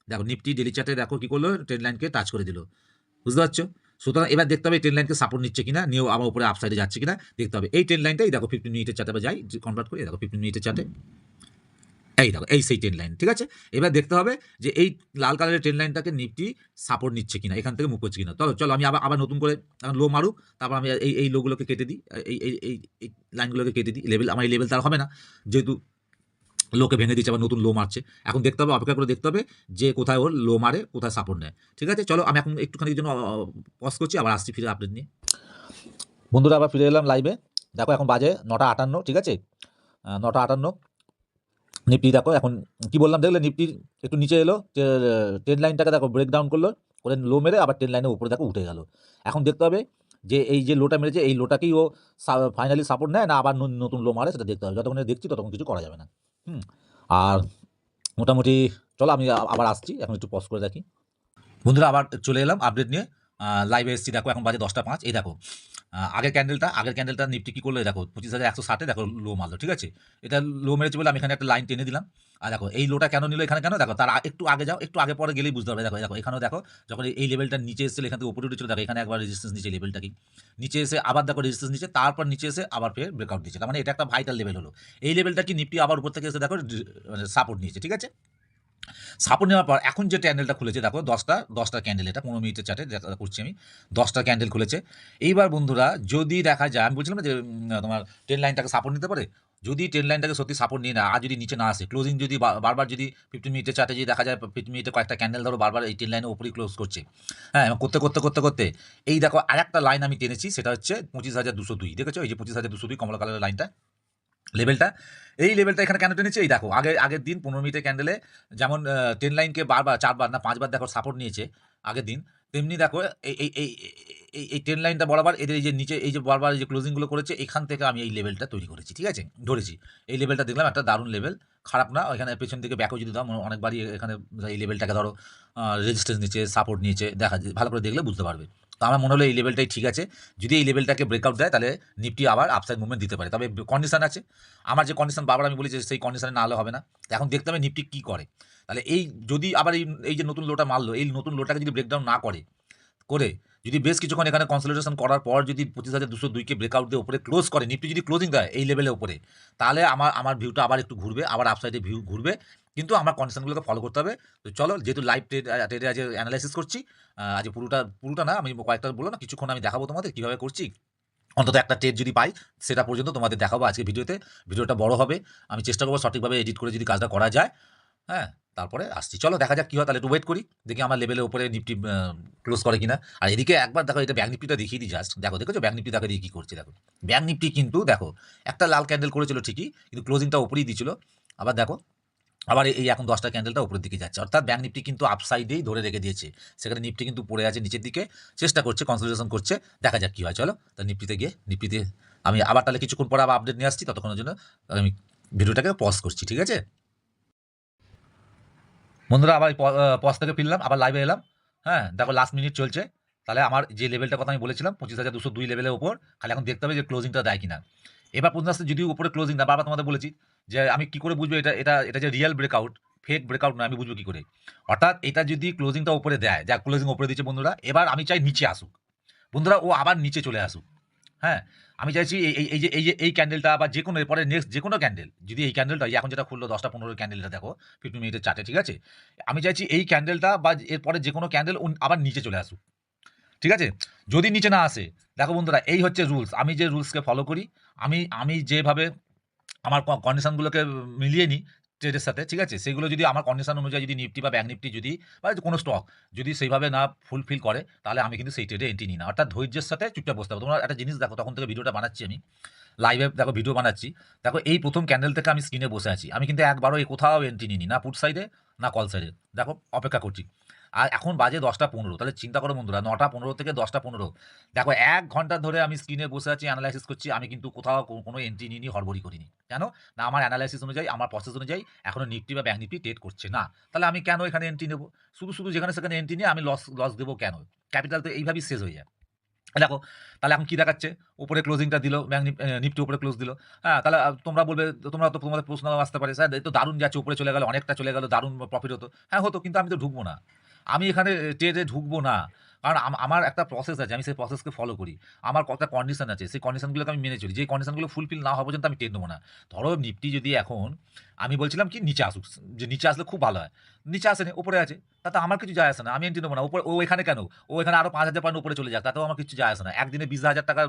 দেখো নিফটি ডেলি চার্টে দেখো কি করলো, ট্রেন লাইনকে টাচ করে দিল, বুঝতে পারছো? সুতরাং এবার দেখতে হবে ট্রেন লাইনকে সাপোর্ট নিচ্ছে কিনা, নিয়েও আবার উপরে আপসাইডে যাচ্ছে কিনা দেখতে হবে। এই ট্রেন লাইনটাই দেখো 15 মিনিটের চার্টে যাই কনভার্ট করি, দেখো 15 মিনিটের চার্টে এই দেখো, এই সেই ট্রেন লাইন, ঠিক আছে? এবার দেখতে হবে যে এই লাল কালারের ট্রেন লাইনটাকে নিফটি সাপোর্ট নিচ্ছে কিনা, এখান থেকে মুভ করছে কিনা। চলো চলো আমি আবার নতুন করে এখন লো মারুক, তারপর আমি এই লোগুলোকে কেটে দিই, এই লাইনগুলোকে কেটে দিই। আমার এই লেভেল তার হবে না, যেহেতু লোকে ভেঙে দিচ্ছে, আবার নতুন লো মারছে। এখন দেখতে হবে, অপেক্ষা করে দেখতে হবে যে কোথায় ওর লো মারে, কোথায় সাপোর্ট নেয়। ঠিক আছে, চলো আমি এখন একটুখানির জন্য পজ করছি, আবার আসছি ফিরে আপডেট নিয়ে। বন্ধুরা আবার ফিরে এলাম লাইভে। দেখো এখন বাজে 9:58, ঠিক আছে? 9:58 নিফটি দেখো এখন কি বললাম দেখলে, নিফটি একটু নিচে এলো, ট্রেন লাইনটাকে দেখো ব্রেকডাউন করলো, করে লো মেরে আবার ট্রেন লাইনের উপরে দেখো উঠে গেল। এখন দেখতে হবে যে এই যে লোটা মেরেছে, এই লোটাকেই ও ফাইনালি সাপোর্ট নেয় না আবার নতুন লো মারে, সেটা দেখতে হবে। যতক্ষণ দেখছি ততক্ষণ কিছু করা যাবে না। আর মোটামুটি চলো আমি আবার আসছি, এখন একটু পজ করে দেখি। বন্ধুরা আবার চলে এলাম আপডেট নিয়ে, লাইভে এসেছি। দেখো এখন বাজে 10:05। এই দেখো আগের ক্যান্ডেলটা নিফটি কী করলো, দেখো 25,160 দেখো লো মারলো, ঠিক আছে? এটা লো মেরেছে বলে আমি এখানে একটা লাইন টেনে দিলাম। আর দেখো এই লোটা কেন নিল এখানে, কেন দেখো, তার একটু আগে যাও, একটু আগে পরে গেলেই বুঝতে পারবে। দেখো দেখো এখানেও দেখো, যখন এই লেভেলটা নিচে এসেছিল, এখান থেকে উপরে উঠেছিল, দেখো এখানে একবার রেজিস্ট্যান্স নিচে, লেভেলটা কি নিচে এসে আবার দেখো রেজিস্ট্যান্স নিচে, তারপর নিচে এসে আবার ফের ব্রেকআউট দিচ্ছে। তার মানে এটা একটা ভাইটাল লেভেল হলো। এই লেভেলটা কি নিফটি আবার উপর থেকে এসে দেখো সাপোর্ট নিয়েছে, ঠিক আছে? সাপোর্ট নেওয়ার পর এখন যে ক্যান্ডেলটা খুলেছে দেখো, 10টা ক্যান্ডেল, এটা 15 মিনিটের চার্টে করছি আমি, 10টা ক্যান্ডেল খুলেছে। এইবার বন্ধুরা যদি দেখা যায়, আমি বলছিলাম যে তোমার ট্রেন লাইনটাকে সাপোর্ট নিতে পারে, যদি ট্রেন লাইনটাকে সত্যি সাপোর্ট নিয়ে না, আর যদি নিচে না আসে, ক্লোজিং যদি বারবার যদি 15 মিনিটের চার্টে যদি দেখা যায় 15 মিনিটে কয়েকটা ক্যান্ডেল ধরো বারবার এই ট্রেন লাইনের উপরেই ক্লোজ করছে, হ্যাঁ, করতে করতে করতে করতে এই দেখো আরেকটা লাইন আমি টেনেছি, সেটা হচ্ছে 25,202, দেখেছো? এই যে 25,202 কমলা কালারের লাইনটা, লেভেলটা, এই লেভেলটা এখানে কেন টেনেছে, এই দেখো আগের দিন 15 মিনিটের ক্যান্ডেলে যেমন ট্রেন লাইনকে বারবার 4বার না 5বার দেখো সাপোর্ট নিয়েছে আগের দিন, তেমনি দেখো এই ট্রেন লাইনটা বরাবর এদের এই যে নিচে এই যে বারবার এই যে ক্লোজিংগুলো করেছে, এখান থেকে আমি এই লেভেলটা তৈরি করেছি, ঠিক আছে? ধরেছি। এই লেভেলটা দেখলাম একটা দারুণ লেভেল, খারাপ না। এখানে পেছন থেকে ব্যাকও যদি দাও অনেকবারই এখানে এই লেভেলটাকে ধরো রেজিস্ট্যান্স নিচ্ছে, সাপোর্ট নিয়েছে, দেখা যায় ভালো করে দেখলে বুঝতে পারবে। তো আমার মনে হলো এই লেভেলটাই ঠিক আছে। যদি এই লেভেলটাকে ব্রেকআউট দেয় তাহলে নিফটি আবার আপসাইড মুভমেন্ট দিতে পারে। তবে কন্ডিশন আছে। আমার যে কন্ডিশন বারবার আমি বলি যে সেই কন্ডিশনে না হলে হবে না। তো এখন দেখতে হবে নিফটি কী করে। তাহলে এই যদি আবার এই যে নতুন লোটা মারলো, এই নতুন লোটাকে যদি ব্রেকডাউন না করে যদি বেশ কিছুক্ষণ এখানে কনসলিডেশন করার পর যদি 25,202 ব্রেকআউট দিয়ে উপরে ক্লোজ করে, নিফটি যদি ক্লোজিং দেয় এই লেভেলের উপরে, তাহলে আমার ভিউটা আবার একটু ঘুরবে, আবার আপসাইডে ভিউ ঘুরবে। কিন্তু আমার কন্ডিশনগুলোকে ফলো করতে হবে। তো চলো, যেহেতু লাইভ ট্রেডে আজ অ্যানালাইসিস করছি, আজ পুরোটা না, আমি কয়েকটা বললো না, কিছুক্ষণ আমি দেখাবো তোমাদের কীভাবে করছি। অন্তত একটা ট্রেড যদি পাই সেটা পর্যন্ত তোমাদের দেখাবো আজকে ভিডিওতে। ভিডিওটা বড় হবে, আমি চেষ্টা করবো সঠিকভাবে এডিট করে যদি কাজটা করা যায়। হ্যাঁ, তারপরে আসছি। চলো দেখা যাক কী হয়। তাহলে একটু ওয়েট করি, দেখি আমার লেভেলের উপরে নিফটি ক্লোজ করে কিনা। আর এদিকে একবার দেখো, এটা ব্যাঙ্ক নিফটিটা দেখিয়ে দিই জাস্ট। দেখেছো ব্যাঙ্ক নিফটি দেখো দিয়ে কী করছে। দেখো ব্যাঙ্ক নিফটি কিন্তু দেখো একটা লাল ক্যান্ডেল করেছিল ঠিকই, কিন্তু ক্লোজিংটা উপরেই দিয়েছিল। আবার দেখো আবার এই এখন 10টা ক্যান্ডেলটা উপরের দিকে যাচ্ছে, অর্থাৎ ব্যাঙ্ক নিফটি কিন্তু আপসাইডেই ধরে রেখে দিয়েছে। সেখানে নিফটি কিন্তু পড়ে আছে নিচের দিকে, চেষ্টা করছে, কনসলিডেশন করছে। দেখা যাক কী হয়। চলো তাহলে নিফটিতে আমি আবার তাহলে কিছুক্ষণ পরে আবার আপডেট নিয়ে আসছি। ততক্ষণের জন্য আমি ভিডিওটাকে পজ করছি, ঠিক আছে বন্ধুরা? আবার পজ থেকে ফিরলাম, আবার লাইভে এলাম। হ্যাঁ, দেখো লাস্ট মিনিট চলছে। তাহলে আমার যে লেভেলটার কথা আমি বলেছিলাম 25,202 লেভেলের ওপর, খালি এখন দেখতে হবে যে ক্লোজিংটা দেয় কিনা। এবার পর্যন্ত আসতে যদি উপরে ক্লোজিং না, বারবার তোমাদের বলেছি যে আমি কী করে বুঝবো এটা যে রিয়েল ব্রেকআউট, ফেক ব্রেকআউট না, আমি বুঝবো কী করে? অর্থাৎ এটা যদি ক্লোজিংটা উপরে দেয়, যা ক্লোজিং উপরে দিচ্ছে বন্ধুরা, এবার আমি চাই নিচে আসুক বন্ধুরা, ও আবার নিচে চলে আসুক। হ্যাঁ, আমি চাইছি এই ক্যান্ডেলটা বা যে কোনো এরপরে নেক্সট যে কোনো ক্যান্ডেল, যদি এই ক্যান্ডেলটা এখন যেটা খুললো 10টা 15 ক্যান্ডেলটা দেখো 15 মিনিটের চার্টে, ঠিক আছে? আমি চাইছি এই ক্যান্ডেলটা বা এরপরে যে কোনো ক্যান্ডেল আবার নিচে চলে আসুক, ঠিক আছে? যদি নিচে না আসে, দেখো বন্ধুরা এই হচ্ছে রুলস। আমি যে রুলসকে ফলো করি, আমি যেভাবে আমার কন্ডিশনগুলোকে মিলিয়ে নিই ট্রেডের সাথে, ঠিক আছে? সেগুলো যদি আমার কন্ডিশন অনুযায়ী যদি নিফটি বা ব্যাঙ্ক নিফটি যদি বা কোনো স্টক যদি সেইভাবে না ফুলফিল করে, তাহলে আমি কিন্তু সেই ট্রেডে এন্ট্রি নিই না। অর্থাৎ ধৈর্যের সাথে চুপচাপ বসতে হবে। তোমরা একটা জিনিস দেখো, তখন থেকে ভিডিওটা বানাচ্ছি আমি লাইভে, দেখো ভিডিও বানাচ্ছি। দেখো এই প্রথম ক্যান্ডেল থেকে আমি স্ক্রিনে বসে আছি, আমি কিন্তু একবারও কোথাও এন্ট্রি নিইনি, না পুট সাইডে না কল সাইডে। দেখো অপেক্ষা করছি। আর এখন বাজে 10টা 15, তাহলে চিন্তা করো বন্ধুরা, 9টা 15 থেকে 10টা 15, দেখো 1 ঘন্টা ধরে আমি স্ক্রিনে বসে আছি, অ্যানালাইসিস করছি। আমি কিন্তু কোথাও কোনো এন্ট্রি নিইনি, হড়বড়ি করিনি। কেন না? আমার অ্যানালাইসিস অনুযায়ী, আমার প্রসেস অনুযায়ী এখনো নিফটি বা ব্যাঙ্ক নিফটি ট্রেড করছে না। তাহলে আমি কেন এখানে এন্ট্রি নেবো? শুধু যেখানে সেখানে এন্ট্রি নিয়ে আমি লস দেবো কেন? ক্যাপিটাল তো এইভাবেই শেষ হয়ে যায়। দেখো তাহলে এখন কি দেখাচ্ছে, উপরে ক্লোজিংটা দিল, নিফটি উপরে ক্লোজ দিল। হ্যাঁ, তাহলে তোমরা বলবে, তোমাদের প্রশ্ন আসতে পারে, স্যার এই তো দারুণ যাচ্ছে, উপরে চলে গেল, অনেকটা চলে গেল, দারুণ প্রফিট হতো। হ্যাঁ হতো, কিন্তু আমি তো ঢুকবো না, আমি এখানে ট্রেডে ঢুকবো না। কারণ আমার একটা প্রসেস আছে, আমি সেই প্রসেসকে ফলো করি। আমার একটা কন্ডিশন আছে, সেই কন্ডিশনগুলোকে আমি মেনে চলি। যে কন্ডিশনগুলো ফুলফিল না হওয়া পর্যন্ত আমি ট্রেড নেবো না। ধরো নিফটি যদি এখন আমি বলছিলাম কি নিচে আসুক, যে নিচে আসলে খুব ভালো হয়, নিচে আসেনি, উপরে আছে, তাতে আমার কিছু যায় আসে না, আমি এন্ট্রি নেবো না। উপরে ও এখানে কেন, ও এখানে আরও 5,000 পয়েন্ট উপরে চলে যাক, তাতেও আমার কিছু যায় আসে না। একদিনে 20,000 টাকা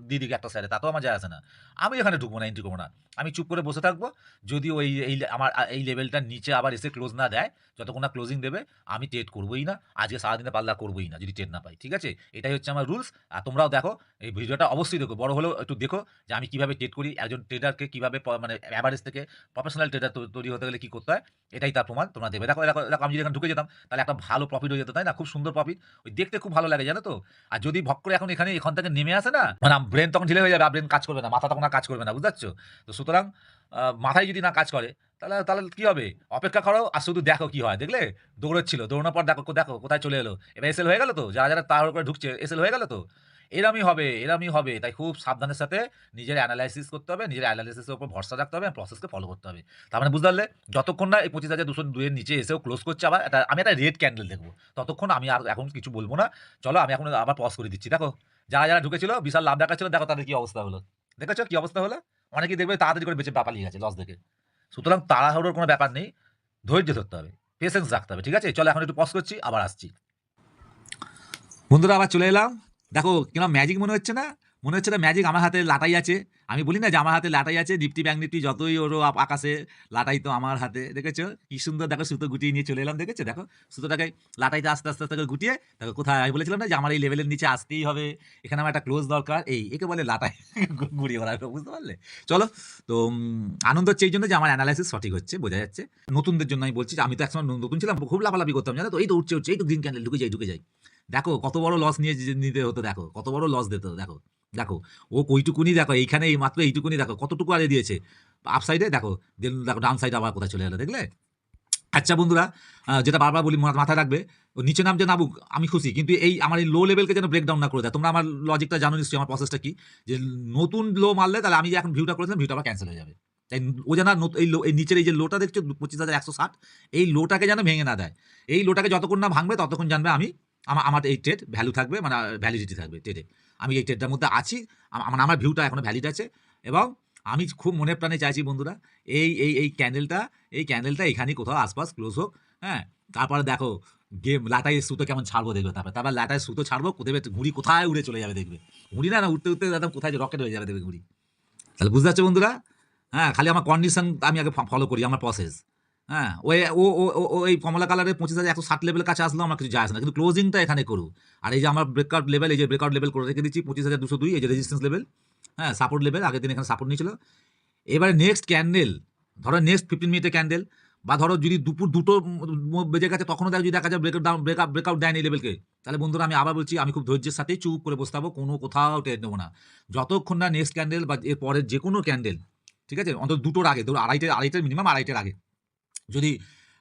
দিয়ে দিক একটা সাইডে, তাতেও আমার যায় আসে না। আমি এখানে ঢুকবো না, এন্ট্রি করবো না। আমি চুপ করে বসে থাকবো। যদি ওই আমার এই লেভেলটার নিচে আবার এসে ক্লোজ না দেয়, যতক্ষণ না ক্লোজিং দেবে, আমি ট্রেড করবোই না। আজকে সারাদিনে পাল্লা করবোই না যদি ট্রেড না পাই, ঠিক আছে? এটাই হচ্ছে আমার রুলস। আর তোমরাও দেখো, এই ভিডিওটা অবশ্যই দেখো, বড় হলেও একটু দেখো যে আমি কীভাবে ট্রেড করি, একজন ট্রেডারকে কীভাবে মানে অ্যাভারেজ থেকে প্রফেশনাল ট্রেডার তৈরি হতে গেলে কী করতে হয়, এটাই তার প্রমাণ তোমরা দেবে। দেখো আমি যদি এখানে ঢুকে যেতাম, তাহলে একটা ভালো প্রফিট হয়ে যেত, তাই না? খুব সুন্দর প্রফিট, ওই দেখতে খুব ভালো লাগে, জানো তো? আর যদি ভক করে এখান থেকে নেমে আসে না, মানে ব্রেন তখন ঢিলে হয়ে যাবে, আর ব্রেন কাজ করবে না, মাথা তখন আর কাজ করবে না, বুঝতে পারছো? তো সুতরাং মাথায় যদি না কাজ করে, তাহলে কী হবে? অপেক্ষা করো আর শুধু দেখো কী হয়। দেখলে দৌড়চ্ছিল, দৌড়ানোর পর দেখো কোথায় চলে এলো। এবার এসএল হয়ে গেল তো, যারা তাড়াহুড়ো করে ঢুকছে, এসএল হয়ে গেল তো। এরমই হবে। তাই খুব সাবধানের সাথে নিজের অ্যানালাইসিস করতে হবে, নিজের অ্যানালাইসিসের উপর ভরসা রাখতে হবে, প্রসেসকে ফলো করতে হবে। তার মানে বুঝতে পারলে, যতক্ষণ না এই 25,202 এর নিচে এসেও ক্লোজ করছে, আবার আমি একটা রেড ক্যান্ডেল দেখবো, ততক্ষণ আমি আর এখন কিছু বলবো না। চলো আমি এখন আবার পজ করে দিচ্ছি। দেখো যারা ঢুকেছিল, বিশাল লাভ দেখাচ্ছিল, দেখো তাদের কী অবস্থা হলো। দেখেছো কী অবস্থা হলো? অনেকেই দেখবে তাড়াতাড়ি করে বেঁচে পালিয়ে গেছে লস দেখে। সুতরাং তাড়াহুড়োর কোনো ব্যাপার নেই, ধৈর্য ধরতে হবে, পেশেন্স রাখতে হবে, ঠিক আছে? চলো এখন একটু পজ করছি, আবার আসছি। বন্ধুরা আবার চলে এলাম। দেখো কিরম ম্যাজিক মনে হচ্ছে না? মনে হচ্ছে না ম্যাজিক আমার হাতে লাটাই আছে? আমি বলি না যে আমার হাতে লাটাই আছে, নিফটি ব্যাঙ্ক নিফটি যতই ওরও আকাশে, লাটাই তো আমার হাতে। দেখেছো কি সুন্দর? দেখো সুতো গুটিয়ে নিয়ে চলে এলাম, দেখেছো? দেখো সুতোটাকে লাটাইতে আস্তে আস্তে আস্তে করে গুটিয়ে, দেখো কোথায় আমি বলেছিলাম না যে আমার এই লেভেলের নিচে আসতেই হবে, এখানে আমার একটা ক্লোজ দরকার, একে বলে লাটাই ঘুরিয়ে বেড়াবে, বুঝতে পারলে? চলো তো আনন্দ হচ্ছে এই জন্য যে আমার অ্যানালাইসিস সঠিক হচ্ছে, বোঝা যাচ্ছে। নতুনদের জন্য আমি বলছি যে আমি তো একসময় নতুন ছিলাম, খুব লাফালাফি করতাম, জানো তো? এই তো উঠছে, এই তো গ্রিন ক্যান্ডেল, ঢুকে যাই। দেখো কত বড় লস নিতে হতো, দেখো কত বড় লস দিতে হতো, দেখো দেখো ও কইটুকুনি, দেখো এইখানে এই মাত্র এইটুকুনি, দেখো কতটুকু আরে দিয়েছে আপ সাইডে, দেখো দেখো ডাউন সাইডে আবার কোথায় চলে এলো, দেখলে? আচ্ছা বন্ধুরা, যেটা বারবার বলি মাথায় রাখবে, ও নিচে নামছে নামুক আমি খুশি, কিন্তু এই আমার এই লো লেভেলকে যেন ব্রেকডাউন না করে দেয়। তোমরা আমার লজিকটা জানো নিশ্চয়ই, আমার প্রসেসটা কি, যে নতুন লো মারলে তাহলে আমি যে এখন ভিউটা করেছিলাম ভিউটা আবার ক্যান্সেল হয়ে যাবে। তাই ও যেন এই লো, এই নিচের এই যে লোটা দেখছো 25,160, এই লোটাকে যেন ভেঙে না দেয়। এই লোটাকে যতক্ষণ না ভাঙবে ততক্ষণ জানবে আমি আমার এই ট্রেড ভ্যালু থাকবে, মানে ভ্যালিডিটি থাকবে ট্রেডে, আমি এই ট্রেডটার মধ্যে আছি, আমার ভিউটা এখনো ভ্যালিড আছে। এবং আমি খুব মনে প্রাণে চাইছি বন্ধুরা, এই ক্যান্ডেলটা এখানেই কোথাও আশপাশ ক্লোজ হোক। হ্যাঁ, তারপরে দেখো গেম লাটাই সুতো কেমন ছাড়বো দেখবে, তারপর লাটাই সুতো ছাড়বো, কোথায় ঘুড়ি কোথায় উড়ে চলে যাবে দেখবে, ঘুড়ি না উঠতে উঠতে একদম কোথায় রকেট হয়ে যাবে দেখবে ঘুড়ি। তাহলে বুঝতে পারছো বন্ধুরা? হ্যাঁ, খালি আমার কন্ডিশন আমি আগে ফলো করি, আমার প্রসেস। হ্যাঁ, ওই ওই কমলা কালারের 25,160 লেভেলের কাছে আসলেও আমার কিছু যায় আসে না, কিন্তু ক্লোজিংটা এখানে করুক। আর এই যে আমার ব্রেকআউট লেভেল, এই যে ব্রেকআউট লেভেল করে রেখে দিচ্ছি 25,202, এই যে রেজিস্ট্যান্স লেভেল, হ্যাঁ সাপোর্ট লেভেল, আগের দিন এখানে সাপোর্ট নিয়েছিল। এবারে নেক্সট ক্যান্ডেল, ধরো নেক্সট 15 মিনিটের ক্যান্ডেল, বা ধরো যদি দুপুর 2টো বেজে গেছে তখনও যদি দেখা যায় ব্রেকআউট দেয়নি লেভেলকে, তাহলে বন্ধুরা আমি আবার বলছি, আমি খুব ধৈর্যের সাথেই চুপ করে বসতে হবে, কোনো কোথাও ট্রেড নেবো না যতক্ষণ না নেক্সট ক্যান্ডেল বা এর পরের যে কোনো ক্যান্ডেল, ঠিক আছে, অন্তত 2টোর আগে, ধরো আড়াইটের মিনিমাম আড়াইটের আগে যদি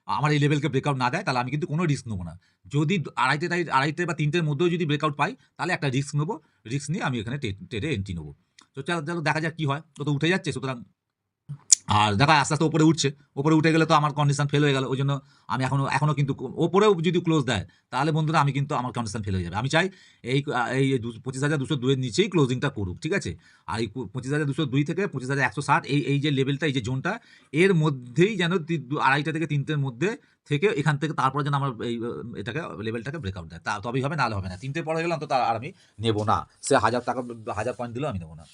আমার এই লেভেলকে ব্রেকআউট না দেয়, তাহলে আমি কিন্তু কোনো রিস্ক নেবো না। যদি আড়াইটে বা 3টের মধ্যেও যদি ব্রেকআউট পাই, তাহলে একটা রিস্ক নেবো, রিস্ক নিয়ে আমি এখানে ট্রেডে এন্ট্রি নেবো। তো চলো দেখা যাক কী হয়, তো উঠে যাচ্ছে, সুতরাং আর দেখা আস্তে আস্তে ওপরে উঠছে, ওপরে উঠে গেলে তো আমার কন্ডিশন ফেল হয়ে গেল, ওই জন্য আমি এখনো কিন্তু ওপরেও যদি ক্লোজ দেয় তাহলে বন্ধুরা আমি কিন্তু আমার কন্ডিশন ফেল হয়ে যাবে। আমি চাই এই 25,202 এর নিচেই ক্লোজিংটা করুক, ঠিক আছে? আর এই 25,202 থেকে 25,160 এই যে লেভেলটা, এই যে জোনটা, এর মধ্যেই যেন আড়াইটা থেকে 3টের মধ্যে থেকে এখান থেকে তারপরে যেন আমার এই লেভেলটাকে ব্রেকআউট দেয়, তবেই হবে, নাহলে হবে না। 3টে পরে গেলাম তো আর আমি নেবো না, সে 1000 টাকা 1000 পয়েন্ট দিলেও আমি নেবো না।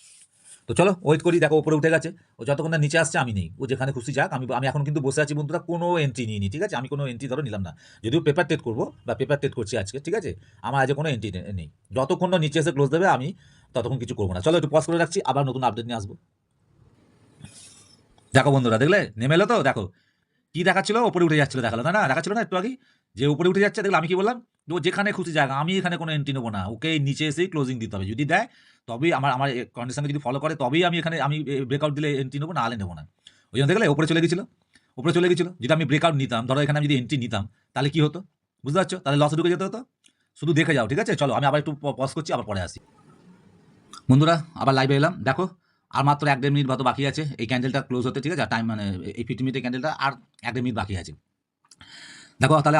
তো চলো ওয়েট করি, দেখো উপরে উঠে গেছে, ও যতক্ষণ না নিচে আসছে আমি নেই, ও যেখানে খুশি যাক, আমি এখন কিন্তু বসে আছি বন্ধুরা, কোনো এন্ট্রি নিইনি, ঠিক আছে? আমি কোনো এন্ট্রি ধরো নিলাম না, যদিও পেপার ট্রেড করবো বা পেপার ট্রেড করছি আজকে, ঠিক আছে? আমার আজ কোনো এন্ট্রি নেই, যতক্ষণ না নিচে এসে ক্লোজ দেবে আমি ততক্ষণ কিছু করবো না। চলো একটু পজ করে রাখছি, আবার নতুন আপডেট নিয়ে আসবো। দেখো বন্ধুরা, দেখলে নেমে এলো তো, দেখো কি দেখাচ্ছিল, ওপরে উঠে যাচ্ছিল, দেখালো না, দেখাচ্ছিল না একটু আগে যে উপরে উঠে যাচ্ছে, দেখলে আমি কি বললাম, ও যেখানে খুশি জায়গা, আমি এখানে কোনো এন্ট্রি নেবো না, ওকে নিচে এসেই ক্লোজিং দিতে হবে, যদি দেয় তবেই আমার কন্ডিশনকে যদি ফলো করে তবেই আমি এখানে ব্রেকআউট দিলে এন্ট্রি নেবো, না হলে নেবো না। ওই জন্য দেখলে ওপরে চলে গেছিলো, যদি আমি ব্রেকআউট নিতাম, ধরো এখানে আমি যদি এন্ট্রি নিতাম, তাহলে কি হতো বুঝতে পারছো? তাহলে লসে ঢুকে যেতে হতো। শুধু দেখে যাও, ঠিক আছে? চলো আমি আবার একটু পজ করছি, আবার পরে আসি। বন্ধুরা আবার লাইভে এলাম, দেখো আর মাত্র 1-1.5 মিনিট মতো বাকি আছে এই ক্যান্ডেলটা ক্লোজ হতে, ঠিক আছে? টাইম মানে এই 50 মিনিটের ক্যান্ডেলটা আর 1-1.5 মিনিট বাকি আছে। দেখো তাহলে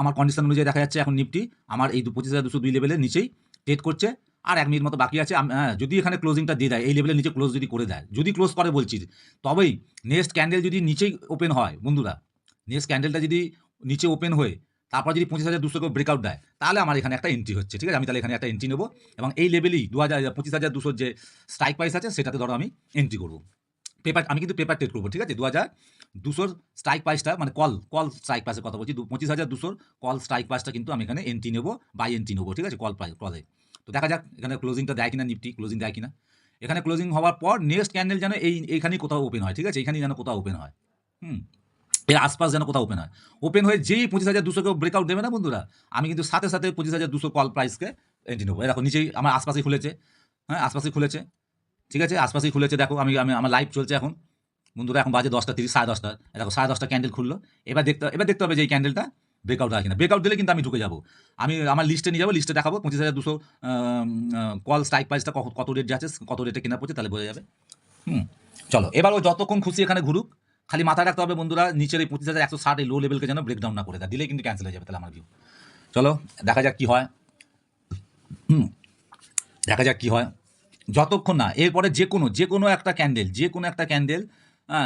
আমার কন্ডিশন অনুযায়ী দেখা যাচ্ছে এখন নিফটি আমার এই 25,202 লেভেলের নিচেই ট্রেড করছে, আর 1 মিনিট মতো বাকি আছে। যদি এখানে ক্লোজিংটা দিয়ে দেয়, এই লেভেলের নিচে ক্লোজ যদি করে দেয়, যদি ক্লোজ করে বলছি, তবেই নেক্সট ক্যান্ডেল যদি নিচেই ওপেন হয় বন্ধুরা, নেক্সট ক্যান্ডেলটা যদি নিচে ওপেন হয়ে তারপর যদি 25,200 ব্রেকআউট দেয়, তাহলে আমার এখানে একটা এন্ট্রি হচ্ছে, ঠিক আছে? আমি তাহলে এখানে একটা এন্ট্রি নেবো, এবং এই লেভেলেই 25,200 যে স্ট্রাইক প্রাইস আছে সেটাতে ধরো আমি এন্ট্রি করবো। আমি কিন্তু পেপার ট্রেড করবো, ঠিক আছে? 2,200 স্ট্রাইক প্রাইসটা, মানে কল স্ট্রাইক প্রাইসের কথা বলছি, 25,200 কল স্ট্রাইক প্রাইসটা কিন্তু আমি এখানে এন্ট্রি নেবো, বাই এন্ট্রি নেবো, ঠিক আছে? কলে। তো দেখা যাক এখানে ক্লোজিংটা দেয় কিনা, নিফটি ক্লোজিং দেয় কিনা। এখানে ক্লোজিং হওয়ার পর নেক্সট ক্যান্ডেল যেন এইখানেই কোথাও ওপেন হয়, ঠিক আছে? এখানেই যেন কোথাও ওপেন হয়, এর আশপাশ যেন কোথাও ওপেন হয়। ওপেন হয়ে যেই 25,200 ব্রেকআউট দেবে না বন্ধুরা, আমি কিন্তু সাথে 25,200 কল প্রাইসকে এন্ট্রি নেবো। দেখো নিচেই আমার আশপাশেই খুলেছে, হ্যাঁ আশপাশেই খুলেছে, ঠিক আছে? আশপাশেই খুলেছে, দেখো আমি আমার লাইভ চলছে এখন বন্ধুরা, এখন বাজে 10:30, 10:30, দেখো 10:30 ক্যান্ডেল খুললো। এবার দেখতে হবে যে এই ক্যান্ডেলটা ব্রেকআউট হয় কিনা। ব্রেকআউট দিলে কিন্তু আমি ঢুকে যাবো, আমি আমার লিস্টে নিয়ে যাবো, লিস্টে দেখাবো 25,200 কল স্ট্রাইক প্রাইসটা কত রেট যাচ্ছে, কত রেটে কেনা পড়ছে, তাহলে বোঝা যাবে। চলো এবার ও যতক্ষণ খুশি এখানে ঘুরুক, খালি মাথায় রাখতে হবে বন্ধুরা, নিচের এই 25,160 এই লো লেভেলকে যেন ব্রেকডাউন না করে দেয়, দিলেই কিন্তু ক্যান্সেল হয়ে যাবে তাহলে আমার ভিউ। চলো দেখা যাক কি হয়, দেখা যাক কি হয়। যতক্ষণ না এরপরে যে কোনো একটা ক্যান্ডেল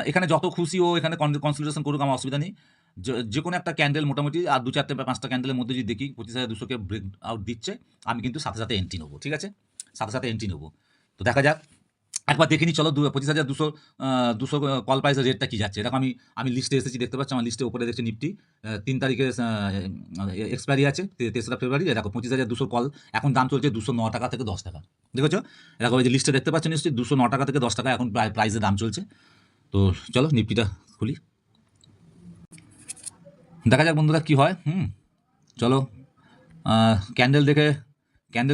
এখানে যত খুশি ও এখানে কনসিডারেশন করুক, আমার অসুবিধা নেই। যে কোনো একটা ক্যান্ডেল মোটামুটি আর 2-4টে বা 5টা ক্যান্ডেলের মধ্যে যদি দেখি 25,200কে ব্রেক আউট দিচ্ছে, আমি কিন্তু সাথে এন্ট্রি নেবো, ঠিক আছে? সাথে এন্ট্রি নেবো। তো দেখা যাক, একবার দেখে নিই চলো 25,200 কল প্রাইসের রেটটা কী যাচ্ছে। এরকম আমি লিস্টে এসেছি, দেখতে পাচ্ছি আমার লিস্টে উপরে দেখছি নিফটি 3 তারিখে এক্সপায়ারি আছে, 3রা ফেব্রুয়ারি। দেখো 25,200 কল এখন দাম চলছে 209 টাকা থেকে 10 টাকা, দেখেছো? এরকম এই যে লিস্টে দেখতে পাচ্ছ নিশ্চয়ই 209 টাকা থেকে 10 টাকা এখন প্রাইসের দাম চলছে। তো চলো নিফটিটা খুলি, দেখা যাক বন্ধুরা কী হয়। চলো ক্যান্ডেল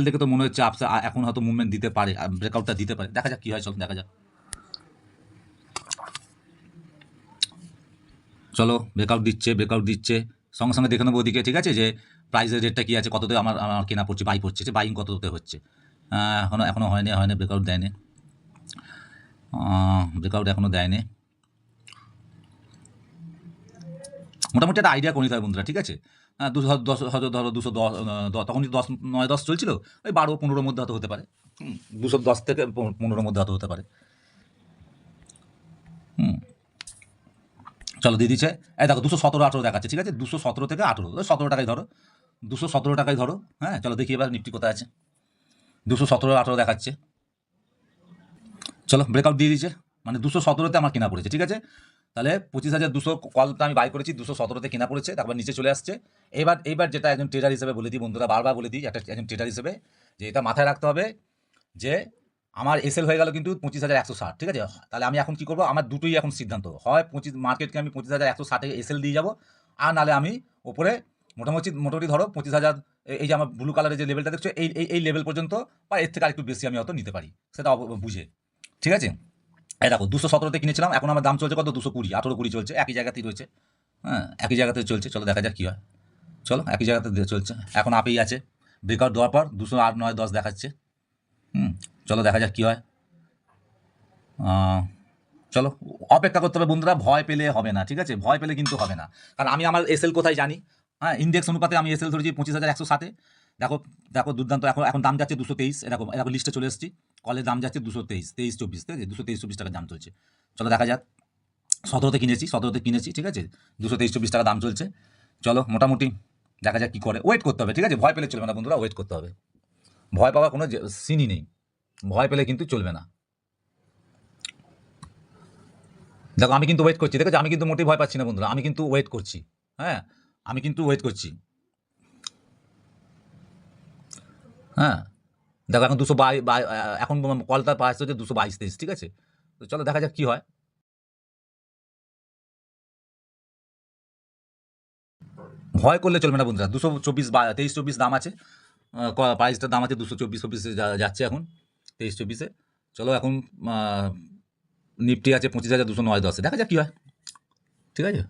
দেখে তো মনে হচ্ছে আপসা এখন হয়তো মুভমেন্ট দিতে পারে, ব্রেকআউটটা দিতে পারে। দেখা যাক কী হয়, চলো দেখা যাক। চলো ব্রেকআউট দিচ্ছে সঙ্গে সঙ্গে দেখে নেবো ওদিকে, ঠিক আছে, যে প্রাইসের রেটটা কী আছে, কততে আমার আমার কেনা পড়ছে, বাই পড়ছে, যে বাইং কততে হচ্ছে। এখনও হয়নি ব্রেকআউট দেয়নি, ব্রেকআউট এখনও দেয়নি। মোটামুটি একটা আইডিয়া করে নিতে হবে বন্ধুরা, ঠিক আছে। 210 হয়তো ধরো 210, তখন 9-10 চলছিল, ওই 12-15 মধ্যে হয়তো হতে পারে। 210 থেকে 15 মধ্যে হয়তো হতে পারে। চলো দিয়ে দিচ্ছে, এই দেখো 217-18 দেখাচ্ছে, ঠিক আছে, 217 থেকে 18, 17 টাকায় ধরো, 217 টাকায় ধরো। হ্যাঁ চলো দেখি এবার নিফটি কোথায় আছে। 217-18 দেখাচ্ছে। চলো ব্রেকআউট দিয়ে দিচ্ছে, মানে 217-তে আমার কেনা পড়েছে, ঠিক আছে। তাহলে 25,200 কলটা আমি বাই করেছি, 217-তে কেনা পড়েছে, তারপর নিচে চলে আসছে। এইবার যেটা একজন ট্রেডার হিসেবে বলে দিই বন্ধুরা, বারবার বলে দিই একজন ট্রেডার হিসেবে, যে এটা মাথায় রাখতে হবে যে আমার এসএল হয়ে গেল কিন্তু 25,160, ঠিক আছে। তাহলে আমি এখন কী করবো, আমার দুটোই এখন সিদ্ধান্ত, হয় মার্কেটকে আমি 25,160-এ এসএল দিয়ে যাবো, আর নাহলে আমি ওপরে মোটামুটি ধরো 25,000, এই যে আমার ব্লু কালারের যে লেভেলটা দেখছো, এই লেভেল পর্যন্ত বা এর থেকে আরেকটু বেশি আমি হয়তো নিতে পারি, সেটা বুঝে, ঠিক আছে। এই দেখো 217-তে কিনেছিলাম, এখন আমার দাম চলছে কত, 220, 18-20 চলছে, একই জায়গাতেই রয়েছে। হ্যাঁ একই জায়গাতে চলছে, চলো দেখা যাক কী হয়। চলো একই জায়গাতে চলছে, এখন আপেই আছে। ব্রেকআউট দেওয়ার পর 208, 9, 10 দেখাচ্ছে। চলো দেখা যাক কী হয়। চলো অপেক্ষা করতে হবে বন্ধুরা, ভয় পেলে হবে না, ঠিক আছে, ভয় পেলে কিন্তু হবে না, কারণ আমি আমার এসএল কোথায় জানি। হ্যাঁ ইন্ডেক্স অনুপাতে আমি এসএল ধরেছি 25,160-এ। দেখো দুর্দান্ত, এখন দাম যাচ্ছে 223, এরকম লিস্টে চলে এসেছি, কলের দাম যাচ্ছে 223, 23-24, ঠিক আছে, 223-24 টাকা দাম চলছে। চলো দেখা যাক, 17-তে কিনেছি, ঠিক আছে, 223-24 টাকা দাম চলছে। চলো মোটামুটি দেখা যাক কী করে, ওয়েট করতে হবে, ঠিক আছে, ভয় পেলে চলবে না বন্ধুরা, ওয়েট করতে হবে, ভয় পাওয়ার কোনো সিনই নেই, ভয় পেলে কিন্তু চলবে না। দেখো আমি কিন্তু ওয়েট করছি, দেখো আমি কিন্তু মোটেই ভয় পাচ্ছি না বন্ধুরা, আমি কিন্তু ওয়েট করছি। হ্যাঁ আমি কিন্তু ওয়েট করছি। হ্যাঁ দেখো এখন 222, এখন কলটার প্রাইস হচ্ছে 222-23, ঠিক আছে। তো চলো দেখা যাক কী হয়। ভয় করলে চলবে না বন্ধুরা, 224 বা 23-24 দাম আছে, প্রাইসটার দাম আছে 224-25 যাচ্ছে এখন, 23-24-এ। চলো এখন নিফটি আছে 25,209-10, দেখা যাক কী হয়, ঠিক আছে।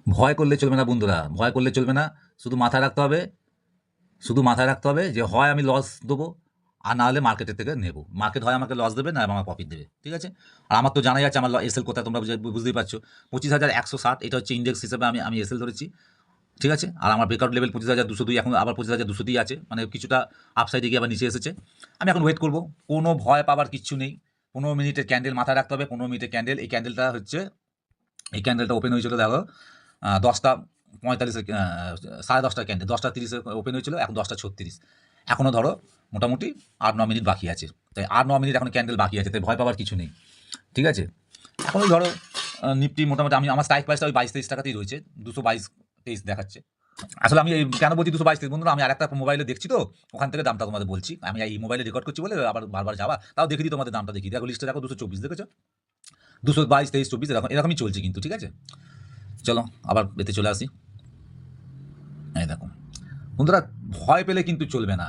ভয় করলে চলবে না বন্ধুরা, ভয় করলে চলবে না, শুধু মাথায় রাখতে হবে যে হয় আমি লস দেবো, আর না হলে মার্কেটের থেকে নেবো, মার্কেট হয় আমাকে লস দেবে, না আমার প্রফিট দেবে, ঠিক আছে। আর আমার তো জানাই আছে আমার এসএল কোথায়, তোমরা বুঝতেই পারছো, 25,160, এটা হচ্ছে ইন্ডেক্স হিসেবে আমি এসএল ধরেছি, ঠিক আছে। আর আমার ব্রেকআউট লেভেল 25,202, এখন আবার 25,202 আছে, মানে কিছুটা আপসাইডে গিয়ে আবার নিচে এসেছে। আমি এখন ওয়েট করবো, কোনো ভয় পাবার কিচ্ছু নেই। 15 মিনিটের ক্যান্ডেল মাথায় রাখতে হবে, 15 মিনিটের ক্যান্ডেল, এই ক্যান্ডেলটা ওপেন হয়েছিল দেখো 10:45, 10:30 ক্যান্ডেল, 10:30 ওপেন হয়েছিল, এখন 10:36, এখনও ধরো মোটামুটি 8-9 মিনিট বাকি আছে, তাই 8-9 মিনিট এখন ক্যান্ডেল বাকি আছে, তাই ভয় পাওয়ার কিছু নেই, ঠিক আছে। এখনই ধরো নিফটি মোটামুটি আমার স্ট্রাইক প্রাইসটা ওই 22-23 টাকাতেই রয়েছে, 222-23 দেখাচ্ছে। আসলে আমি কেন বলছি 222-23 বন্ধুরা, আমি আরেকটা মোবাইলে দেখছি, তো ওখান থেকে দামটা তোমাদের বলছি, আমি এই মোবাইলে রেকর্ড করছি বলে আবার বারবার যাওয়া, তাও দেখে দিই তোমাদের দামটা, দেখি দেখো লিস্টে দেখো 224 দেখেছো, 222-23-24 এরকমই চলছে কিন্তু, ঠিক আছে। চলো আবার এতে চলে আসি। এই দেখো বন্ধুরা, ভয় পেলে কিন্তু চলবে না,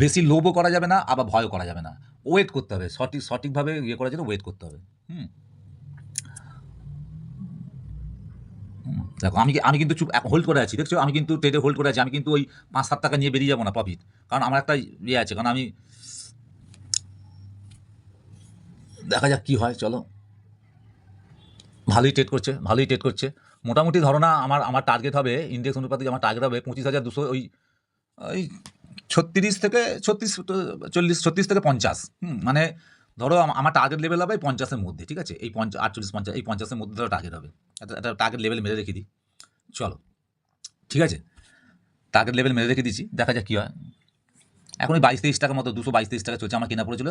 বেশি লোভও করা যাবে না, আবার ভয়ও করা যাবে না, ওয়েট করতে হবে, সঠিকভাবে করার জন্য ওয়েট করতে হবে। দেখো আমি কিন্তু চুপ হোল্ড করে আছি, দেখছো, আমি কিন্তু ট্রেডে হোল্ড করে আছি, আমি কিন্তু ওই 5-7 টাকা নিয়ে বেরিয়ে যাবো না প্রফিট, কারণ আমার একটা আছে, কারণ আমি দেখা যাক কী হয়। চলো ভালোই ট্রেড করছে, মোটামুটি ধরো না, আমার টার্গেট হবে, ইন্ডেক্স অনুপাতে আমার টার্গেট হবে 25,200, ওই 36 থেকে 50, মানে ধরো আমার টার্গেট লেভেল হবে 50-এর মধ্যে, ঠিক আছে, এই 48-50, এই 50-এর মধ্যে ধরো টার্গেট হবে, একটা টার্গেট লেভেল মেরে রেখে দিই। চলো ঠিক আছে, টার্গেট লেভেল মেরে রেখে দিচ্ছি, দেখা যাক কী হয়। এখন ওই 22-23 টাকার মতো, 222-23 টাকা চলছে, আমার কেনা পড়েছিল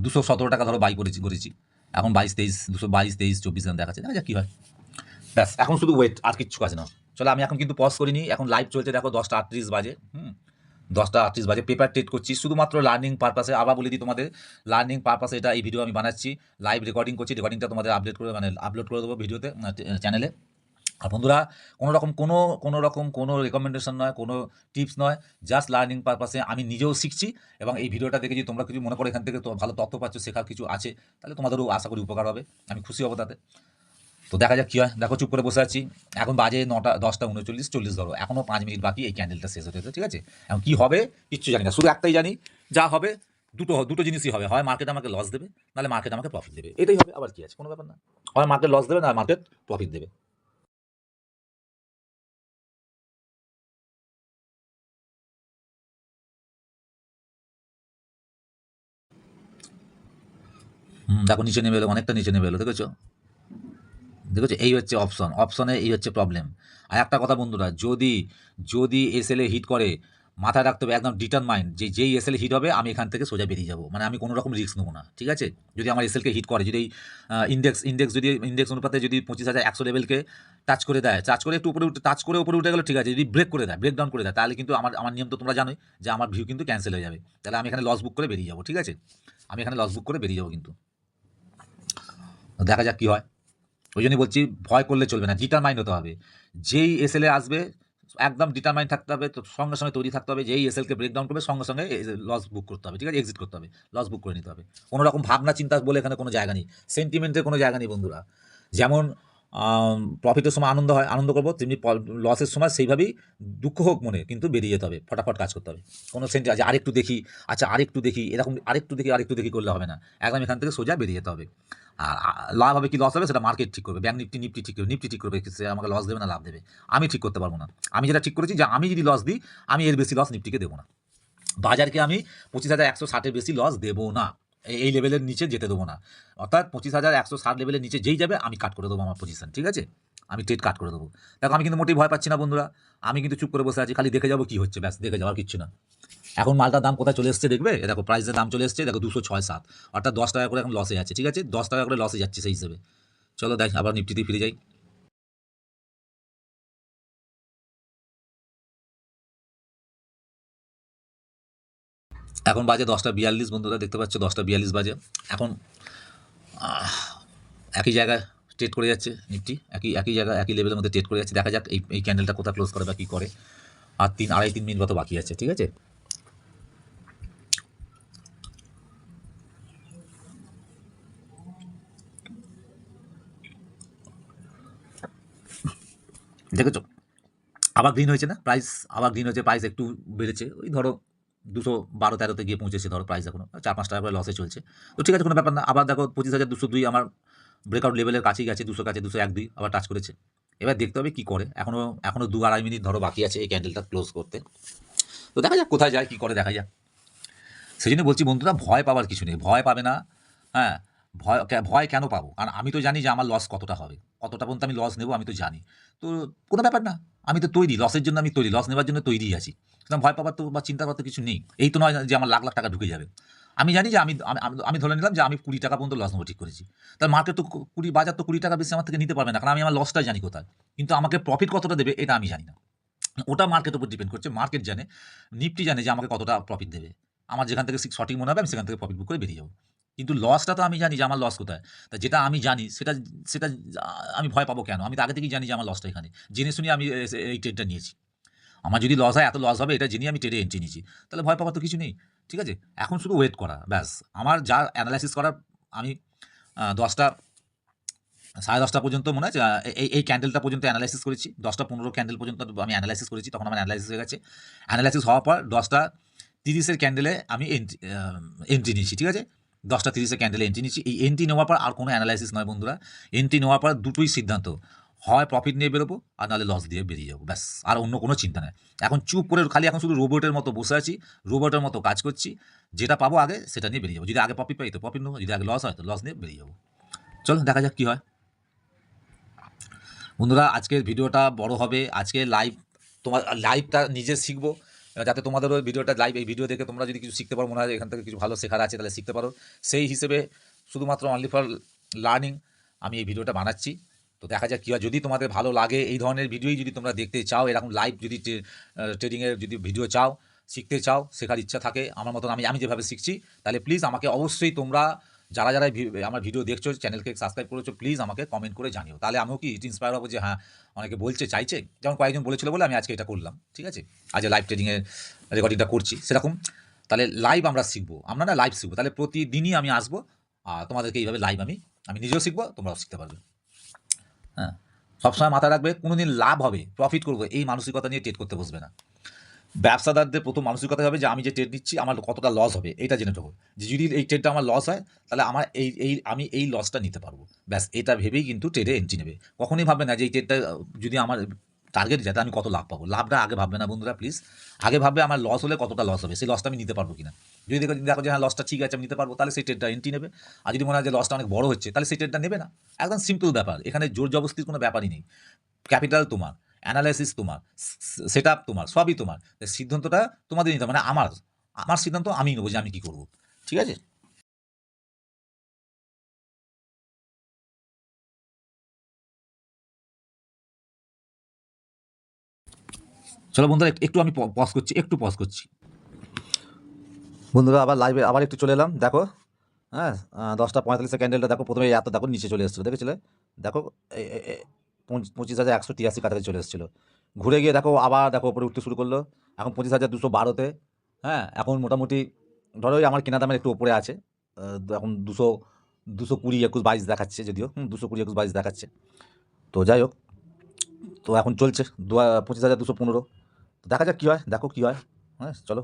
217 টাকা ধরো বাই করেছি, এখন 222-23 দেখাচ্ছে, দেখা যাক কী হয়। ব্যাস এখন শুধু ওয়েট, আর কিচ্ছু আছে না। চলো আমি এখন কিন্তু পজ করিনি, এখন লাইভ চলছে দেখো, 10:38 বাজে। 10টা 38 বাজে পেপার ট্রেড করছি শুধুমাত্র লার্নিং পারপাসে। আবার বলে দিই তোমাদের, লার্নিং পারপাসে এটা এই ভিডিও আমি বানাচ্ছি, লাইভ রেকর্ডিং করছি, রেকর্ডিংটা তোমাদের আপলোড করে দেবো ভিডিওতে, চ্যানেলে। আর বন্ধুরা, কোনো রেকমেন্ডেশন নয়, কোনো টিপস নয়, জাস্ট লার্নিং পারপাসে আমি নিজেও শিখছি। এবং এই ভিডিওটা দেখে যদি তোমরা কিছু মনে করো এখান থেকে তো ভালো তথ্য পাচ্ছ, শেখার কিছু আছে, তাহলে তোমাদেরও আশা করি উপকার হবে, আমি খুশি হব তাতে। তো দেখা যাক কী হয়। দেখো চুপ করে বসে আছি, এখন বাজে 10টা 39, 40 ধরো, এখনও 5 মিনিট বাকি এই ক্যান্ডেলটা শেষ হতে, ঠিক আছে? এখন কী হবে কিচ্ছু জানি না, শুধু একটাই জানি, যা হবে দুটো জিনিসই হবে, হয় মার্কেট আমাকে লস দেবে, নাহলে মার্কেট আমাকে প্রফিট দেবে, এটাই হবে। আবার কি আছে, কোনো ব্যাপার না, হয় মার্কেট লস দেবে না মার্কেট প্রফিট দেবে। দেখো নিচে নেমে এলো, অনেকটা নিচে নেমে এলো, দেখেছো? দেখেছো, এই হচ্ছে অপশনে এই হচ্ছে প্রবলেম। আর একটা কথা বন্ধুরা, যদি যদি এসএলএ হিট করে, মাথায় রাখতে হবে একদম ডিটারমাইন্ড, যে যেই এসএলএ হিট হবে আমি এখান থেকে সোজা বেরিয়ে যাবো, মানে আমি কোনো রকম রিস্ক নেবো না, ঠিক আছে? যদি আমার এসএলকে হিট করে, যদি ইন্ডেক্স অনুপাতে যদি 25,100 লেভেলকে টাচ করে দেয়, টাচ করে একটু উপরে উঠে গেলো, ঠিক আছে? যদি ব্রেক করে দেয়, ব্রেক ডাউন করে দেয়, তাহলে কিন্তু আমার নিয়ম তো তোমরা জানোই, যে আমার ভিউ কিন্তু ক্যান্সেল হয়ে যাবে, তাহলে আমি এখানে লস বুক করে বেরিয়ে যাবো, ঠিক আছে? আমি এখানে লস বুক করে বেরিয়ে যাবো, কিন্তু দেখা যাক কী হয়। ওই জন্যই বলছি, ভয় করলে চলবে না, ডিটারমাইন্ড হতে হবে। যেই এসএলএ আসবে একদম ডিটারমাইন্ড থাকতে হবে, তো সঙ্গে সঙ্গে তৈরি থাকতে হবে, যেই এসএলকে ব্রেকডাউন করবে সঙ্গে সঙ্গে লস বুক করতে হবে, ঠিক আছে? এক্সিট করতে হবে, লস বুক করে নিতে হবে। কোনো রকম ভাবনা চিন্তা বলে এখানে কোনো জায়গা নেই, সেন্টিমেন্টের কোনো জায়গা নেই বন্ধুরা। যেমন প্রফিটের সময় আনন্দ হয়, আনন্দ করবো, তেমনি লসের সময় সেইভাবেই দুঃখ হোক মনে, কিন্তু বেরিয়ে যেতে হবে, ফটাফট কাজ করতে হবে। কোনো আছে আরেকটু দেখি, আচ্ছা আরেকটু দেখি, এরকম আরেকটু দেখি করলে হবে না, একদম এখান থেকে সোজা বেরিয়ে যেতে হবে। আর লাভ হবে কি লস হবে সেটা মার্কেট ঠিক করবে, ব্যাংক নিফটি ঠিক করবে, নিফটি ঠিক করবে সে আমাকে লস দেবে না লাভ দেবে, আমি ঠিক করতে পারবো না। আমি যেটা ঠিক করেছি, যে আমি যদি লস দিই, আমি এর বেশি লস নিফটিকে দেবো না, বাজারকে আমি 25,160-এর বেশি লস দেবো না, এই লেভেলের নিচে যেতে দেবো না। অর্থাৎ 25,160 লেভেলের নিচে যেই যাবে আমি কাট করে দেবো আমার পজিশন, ঠিক আছে? আমি ট্রেড কাট করে দেবো। দেখো আমি কিন্তু মোটেই ভয় পাচ্ছি না বন্ধুরা, আমি কিন্তু চুপ করে বসে আছি, খালি দেখে যাবো কী হচ্ছে, ব্যাস দেখে যাওয়ার কিচ্ছু না। এখন মালটার দাম কোথায় চলে এসছে দেখবে, দেখো প্রাইসের দাম চলে এসছে, দেখো 206.7, অর্থাৎ 10 টাকা করে এখন লসে যাচ্ছে, ঠিক আছে? 10 টাকা করে লসে যাচ্ছে সেই হিসেবে। চলো দেখ, আবার নিফটিতে ফিরে যাই। এখন বাজে 10টা 42 বন্ধুরা, দেখতে পাচ্ছ 10টা 42 বাজে। এখন একই জায়গায় ট্রেড করে যাচ্ছে নিফটি, একই জায়গায় একই লেভেলের মধ্যে ট্রেড করে যাচ্ছে। দেখা যাক এই ক্যান্ডেলটা কোথায় ক্লোজ করে বা কী করে। আর 3 মিনিট মতো বাকি আছে, ঠিক আছে? দেখেছো, আবার গ্রিন হয়েছে না প্রাইস, আবার গ্রিন হয়েছে, প্রাইস একটু বেড়েছে, ওই ধরো 212-13 গিয়ে পৌঁছেছে ধরো, প্রাইস এখনো 4-5 টাকা করে লসে চলছে, তো ঠিক আছে, কোনো ব্যাপার না। আবার দেখো 25,202 আমার ব্রেকআউট লেভেলের কাছেই গেছে, 200 কাছে 201-2 আবার টাচ করেছে। এবার দেখতে হবে কী করে, এখনও 2-2.5 মিনিট ধরো বাকি আছে এই ক্যান্ডেলটা ক্লোজ করতে, তো দেখা যাক কোথায় যায়, কী করে দেখা যাক। সেই জন্য বলছি বন্ধুরা, ভয় পাওয়ার কিছু নেই, ভয় পাবে না। হ্যাঁ, ভয় কেন পাবো? কারণ আমি তো জানি যে আমার লস কতটা হবে, কতটা পর্যন্ত আমি লস নেবো আমি তো জানি। তো কোনো ব্যাপার না, আমি তো তৈরি, লসের জন্য আমি তৈরি, লস নেওয়ার জন্য তৈরিই আছি। সুতরাং ভয় পাবার তো বা চিন্তা করার তো কিছু নেই। এই তো নয় যে আমার লাখ লাখ টাকা ঢুকে যাবে। আমি জানি যে আমি ধরে নিলাম যে আমি 20 টাকা পর্যন্ত লস নেবো, ঠিক করেছি। তার মার্কেট তো বাজার তো 20 টাকা বেশি আমার থেকে নিতে পারবে না, কারণ আমি আমার লসটা জানি কোথায়। কিন্তু আমাকে প্রফিট কতটা দেবে এটা আমি জানি না। ওটা মার্কেটের উপর ডিপেন্ড করছে, মার্কেট জানে, নিফটি জানে যে আমাকে কতটা প্রফিট দেবে। আমার যেখান থেকে সঠিক মনে হবে আমি সেখান থেকে প্রফিট বুক করে বেরিয়ে যাবো। কিন্তু লসটা তো আমি জানি যে আমার লস কোথায়। তা যেটা আমি জানি সেটা সেটা আমি ভয় পাবো কেন? আমি তো আগে থেকেই জানি যে আমার লসটা এখানে। জেনে শুনে আমি এই ট্রেডটা নিয়েছি। আমার যদি লস হয়, এত লস হবে এটা জেনেই আমি ট্রেডে এন্ট্রি নিয়েছি। তাহলে ভয় পাওয়ার তো কিছু নেই। ঠিক আছে? এখন শুধু ওয়েট করা ব্যাস। আমার যা অ্যানালাইসিস করার, আমি 10টা 10:30 পর্যন্ত মনে আছে এই ক্যান্ডেলটা পর্যন্ত অ্যানালাইসিস করেছি। 10টা 15 ক্যান্ডেল পর্যন্ত আমি অ্যানালাইসিস করেছি, তখন আমার অ্যানালাইসিস হয়ে গেছে। অ্যানালাইসিস হওয়ার পর 10টা 30-এর ক্যান্ডেলে আমি এন্ট্রি নিয়েছি, ঠিক আছে? 10টা 30-এর ক্যান্ডেলে এন্ট্রি নিয়েছি। এই এন্ট্রি নেওয়ার পর আর কোনো অ্যানালাইসিস নয় বন্ধুরা। এন্ট্রি নেওয়ার পর দুটোই সিদ্ধান্ত, হয় প্রফিট নিয়ে বেরোবো আর নাহলে লস দিয়ে বেরিয়ে যাবো, ব্যাস। আর অন্য কোনো চিন্তা নেই। এখন চুপ করে খালি এখন শুধু রোবটের মতো বসে আছি, রোবটের মতো কাজ করছি। যেটা পাবো আগে সেটা নিয়ে বেরিয়ে যাবো। যদি আগে প্রফিট পাই তো প্রফিট নেবো, যদি আগে লস হয় তো লস নিয়ে বেরিয়ে যাবো। চলো দেখা যাক কী হয়। বন্ধুরা, আজকের ভিডিওটা বড় হবে, আজকে তোমার লাইভটা নিজে শিখবো, যাতে তোমাদেরও ভিডিওটা লাইভ, এই ভিডিও দেখে তোমরা যদি কিছু শিখতে পারো, মনে হয় এখান থেকে কিছু ভালো শেখার আছে, তাহলে শিখতে পারো। সেই হিসেবে শুধুমাত্র অনলি ফর লার্নিং আমি এই ভিডিওটা বানাচ্ছি। তো দেখা যাক কী হয়। যদি তোমাদের ভালো লাগে এই ধরনের ভিডিওই যদি তোমরা দেখতে চাও, এরকম লাইভ যদি ট্রেডিংয়ের যদি ভিডিও চাও, শিখতে চাও, শেখার ইচ্ছা থাকে আমার মতন আমি যেভাবে শিখছি, তাহলে প্লিজ আমাকে অবশ্যই তোমরা যারা আমার ভিডিও দেখছো, চ্যানেলকে সাবস্ক্রাইব করেছো, প্লিজ আমাকে কমেন্ট করে জানিও। তাহলে আমিও কি ইন্সপায়ার হবো যে হ্যাঁ, অনেকে বলছে, চাইছে, যেমন কয়েকজন বলেছিল বলে আমি আজকে এটা করলাম। ঠিক আছে, আজ লাইভ ট্রেডিংয়ের রেকর্ডিংটা করছি সেরকম। তাহলে লাইভ আমরা শিখবো, আমরা না লাইভ শিখবো, তাহলে প্রতিদিনই আমি আসবো আর তোমাদেরকে এইভাবে লাইভ আমি নিজেও শিখবো, তোমরাও শিখতে পারবে। হ্যাঁ, সবসময় মাথায় রাখবে, কোনোদিন লাভ হবে, প্রফিট করবো, এই মানসিকতা নিয়ে ট্রেড করতে বসবে না। ব্যবসাদারদের প্রথম মানসিকতা হবে যে আমি যে ট্রেড নিচ্ছি আমার কতটা লস হবে, এটা জেনে থাকবো যে যদি এই ট্রেডটা আমার লস হয় তাহলে আমার আমি এই লসটা নিতে পারবো, ব্যাস এটা ভেবেই কিন্তু ট্রেডে এন্ট্রি নেবে। কখনই ভাববে না যে এই ট্রেডটা যদি আমার টার্গেট যায় আমি কত লাভ পাবো, লাভটা আগে ভাববে না বন্ধুরা প্লিজ। আগে ভাববে আমার লস হলে কতটা লস হবে, সেই লসটা আমি নিতে পারবো কিনা। যদি দেখো যে হ্যাঁ লসটা ঠিক আছে আমি নিতে পারবো, তাহলে সেই ট্রেডটা এন্ট্রি নেবে। আর যদি মনে হয় যে লসটা অনেক বড় হচ্ছে, তাহলে সেই ট্রেডটা নেবে না। একদম সিম্পল ব্যাপার, এখানে জোর জবস্তির কোনো ব্যাপারই নেই। ক্যাপিটাল তোমার, অ্যানালাইসিস তোমার, সেট আপ তোমার, সবই তোমার। সিদ্ধান্তটা তোমাদের নিতে হবে, মানে আমার আমার সিদ্ধান্ত আমি নেবো যে আমি কী করবো। ঠিক আছে, চলো বন্ধুরা একটু আমি পজ করছি, একটু পজ করছি। বন্ধুরা আবার লাইভে আবার একটু চলে এলাম। দেখো, হ্যাঁ, 10:45 ক্যান্ডেলটা দেখো, প্রথমে এত দেখো নিচে চলে এসেছিলো, দেখেছিলে? দেখো 25,183 কাছাকাছি চলে এসেছিলো, ঘুরে গিয়ে দেখো আবার দেখো উপরে উঠতে শুরু করলো। এখন 25,212-তে। হ্যাঁ, এখন মোটামুটি ধরো ওই আমার কেনা দামের একটু উপরে আছে। এখন 220, 21, 22 দেখাচ্ছে, যদিও 220, 21, 22 দেখাচ্ছে। তো যাই হোক, তো এখন চলছে 25,215। তো দেখা যাক কী হয়, দেখো কী হয়। হ্যাঁ চলো,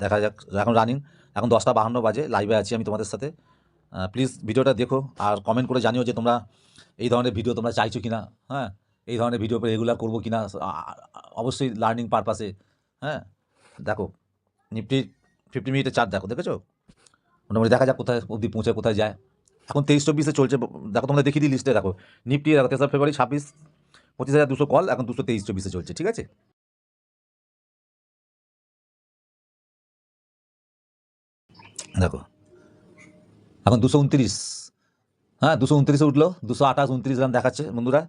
দেখা যাক। এখন রানিং, এখন 10:52 বাজে, লাইভে আছি আমি তোমাদের সাথে। প্লিজ ভিডিওটা দেখো আর কমেন্ট করে জানিও যে তোমরা এই ধরনের ভিডিও তোমরা চাইছো কি না। হ্যাঁ, এই ধরনের ভিডিও রেগুলার করবো কি না, অবশ্যই লার্নিং পারপাসে। হ্যাঁ, দেখো নিফটি 50 মিনিটের চার্ট দেখো, দেখেছো? মোটামুটি দেখা যাক কোথায় অবধি পৌঁছে, কোথায় যায়। এখন 23-24-এ চলছে, দেখো তোমরা দেখিয়ে দিই লিস্টে, দেখো নিফটি দেখো 3 ফেব্রুয়ারি 26, 25,200 কল, এখন 223-24-এ চলছে। ঠিক আছে, দেখো এখন 229, হ্যাঁ 229-এ উঠলো, 228, 29 রান দেখাচ্ছে বন্ধুরা।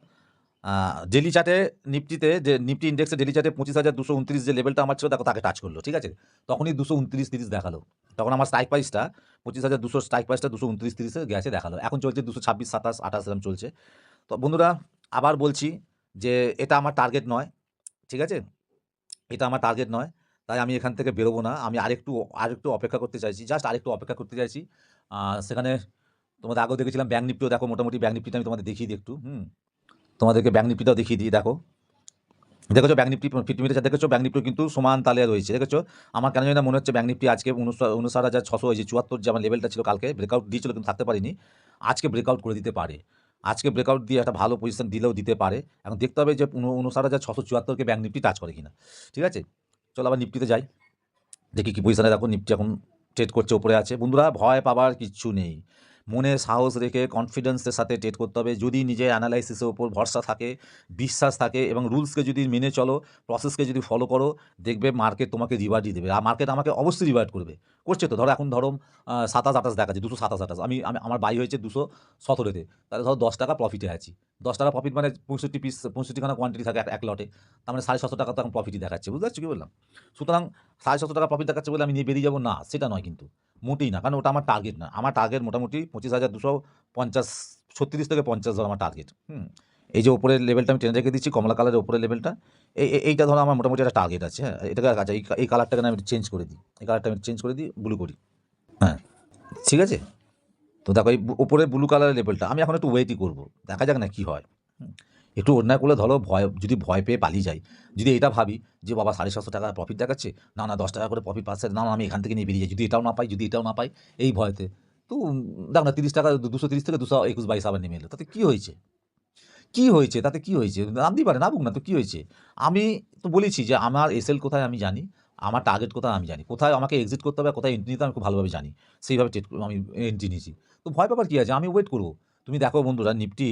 ডেলি চার্টে নিফটিতে, যে নিফটি ইন্ডেক্সে ডেলি চার্টে 25,229 যে লেভেলটা আমার ছিল, দেখো তাকে টাচ করলো। ঠিক আছে, তখনই 229-30 দেখালো। তখন আমার স্ট্রাইক প্রাইসটা 25,200, স্ট্রাইক প্রাইসটা 229-30-এ গেছে দেখালো। এখন চলছে 226, 27, 28 এরকম চলছে। তো বন্ধুরা আবার বলছি যে এটা আমার টার্গেট নয়। ঠিক আছে, এটা আমার টার্গেট নয়, তাই আমি এখান থেকে বেরোবো না। আমি আরেকটু অপেক্ষা করতে চাইছি, জাস্ট আরেকটু অপেক্ষা করতে চাইছি। সেখানে তোমাদের আগেও দেখেছিলাম ব্যাঙ্ক নিফটিও, দেখো মোটামুটি ব্যাঙ্ক নিফটিটা আমি তোমাদের দেখিয়ে দিই একটু। তোমাদেরকে ব্যাঙ্ক নিফটিটাও দেখিয়ে দিই। দেখো, দেখেছো ব্যাঙ্ক নিফটি 50 মিনিটে, দেখেছো ব্যাঙ্ক নিফটি কিন্তু সমান তালে রয়েছে। দেখেছো, আমার কেন জানি না মনে হচ্ছে ব্যাঙ্ক নিফটি আজকে 59,600, ওই যে 74 যে আমার লেভেলটা ছিল, কালকে ব্রেকআউট দিয়েছিল কিন্তু থাকতে পারিনি, আজকে ব্রেকআউট করে দিতে পারে। আজকে ব্রেকআউট দিয়ে একটা ভালো পজিশন দিলেও দিতে পারে। এখন দেখতে হবে যে 59,674-কে ব্যাঙ্ক নিফটি টাচ করে কিনা। ঠিক আছে, চলো আবার নিফটিতে যাই, দেখি কী পজিশনে। দেখো নিফটি এখন ট্রেড করছে, উপরে আছে। বন্ধুরা ভয় পাবার কিচ্ছু নেই, মনে সাহস রেখে কনফিডেন্সের সাথে ট্রেড করতে হবে। যদি নিজের অ্যানালাইসিসের উপর ভরসা থাকে, বিশ্বাস থাকে এবং রুলসকে যদি মেনে চলো, প্রসেসকে যদি ফলো করো, দেখবে মার্কেট তোমাকে রিওয়ার্ডই দেবে। আর মার্কেট আমাকে অবশ্যই রিওয়ার্ড করবে, করছে তো। ধরো এখন ধরো 27-28 দেখাচ্ছে, 227-28, আমার বাই হয়েছে 217-তে, তাহলে ধরো 10 টাকা প্রফিটে আছি। 10 টাকা প্রফিট মানে 65 পিস, 65খানা কোয়ান্টিটি থাকে এক লটে, তার মানে 750 টাকা তো এখন প্রফিটই দেখাচ্ছে। বুঝতে পারছো কী বললাম? সুতরাং 750 টাকা প্রফিট দেখাচ্ছে বলে আমি নিয়ে বেরিয়ে যাবো না, সেটা নয় কিন্তু, মোটেই না। কারণ ওটা আমার টার্গেট না। আমার টার্গেট মোটামুটি 25,250, 36 থেকে 50 ধরো আমার টার্গেট। এই যে উপরের লেভেলটা আমি টেনে রেখে দিচ্ছি, কমলা কালারের উপরের লেভেলটা, এইটা ধরো আমার মোটামুটি একটা টার্গেট আছে। হ্যাঁ, এটাকে আচ্ছা এই কালারটাকে আমি চেঞ্জ করে দিই, এই কালারটা আমি চেঞ্জ করে দিই, ব্লু করি। হ্যাঁ, ঠিক আছে। তো দেখো এই উপরের ব্লু কালারের লেভেলটা আমি এখন একটু ওয়েটই করবো, দেখা যাক না কী হয়। একটু অন্যায় করলে ধরো যদি ভয় পেয়ে পালিয়ে যাই, যদি এটা ভাবি যে বাবা 750 টাকা প্রফিট দেখাচ্ছে, না 10 টাকা করে প্রফিট পাচ্ছে, না আমি এখান থেকে নিয়ে বেরিয়ে যাই, যদি এটাও না পাই, এই ভয়তে তো দেখো না 30 টাকা, 230 থেকে 221-22 আবার নেমে এলো, তাতে কী হয়েছে? তাতে কী হয়েছে? নামতেই পারে, নামুক না, তো কী হয়েছে? আমি তো বলেছি যে আমার এসএল কোথায় আমি জানি, আমার টার্গেট কোথায় আমি জানি, কোথায় আমাকে এক্সিট করতে হবে, কোথায় এন্ট্রি নিতে হবে আমি খুব ভালোভাবে জানি, সেইভাবে আমি এন্ট্রি নিয়েছি। তো ভয় পাবার কী আছে? আমি ওয়েট করবো। তুমি দেখো বন্ধুরা নিফটি,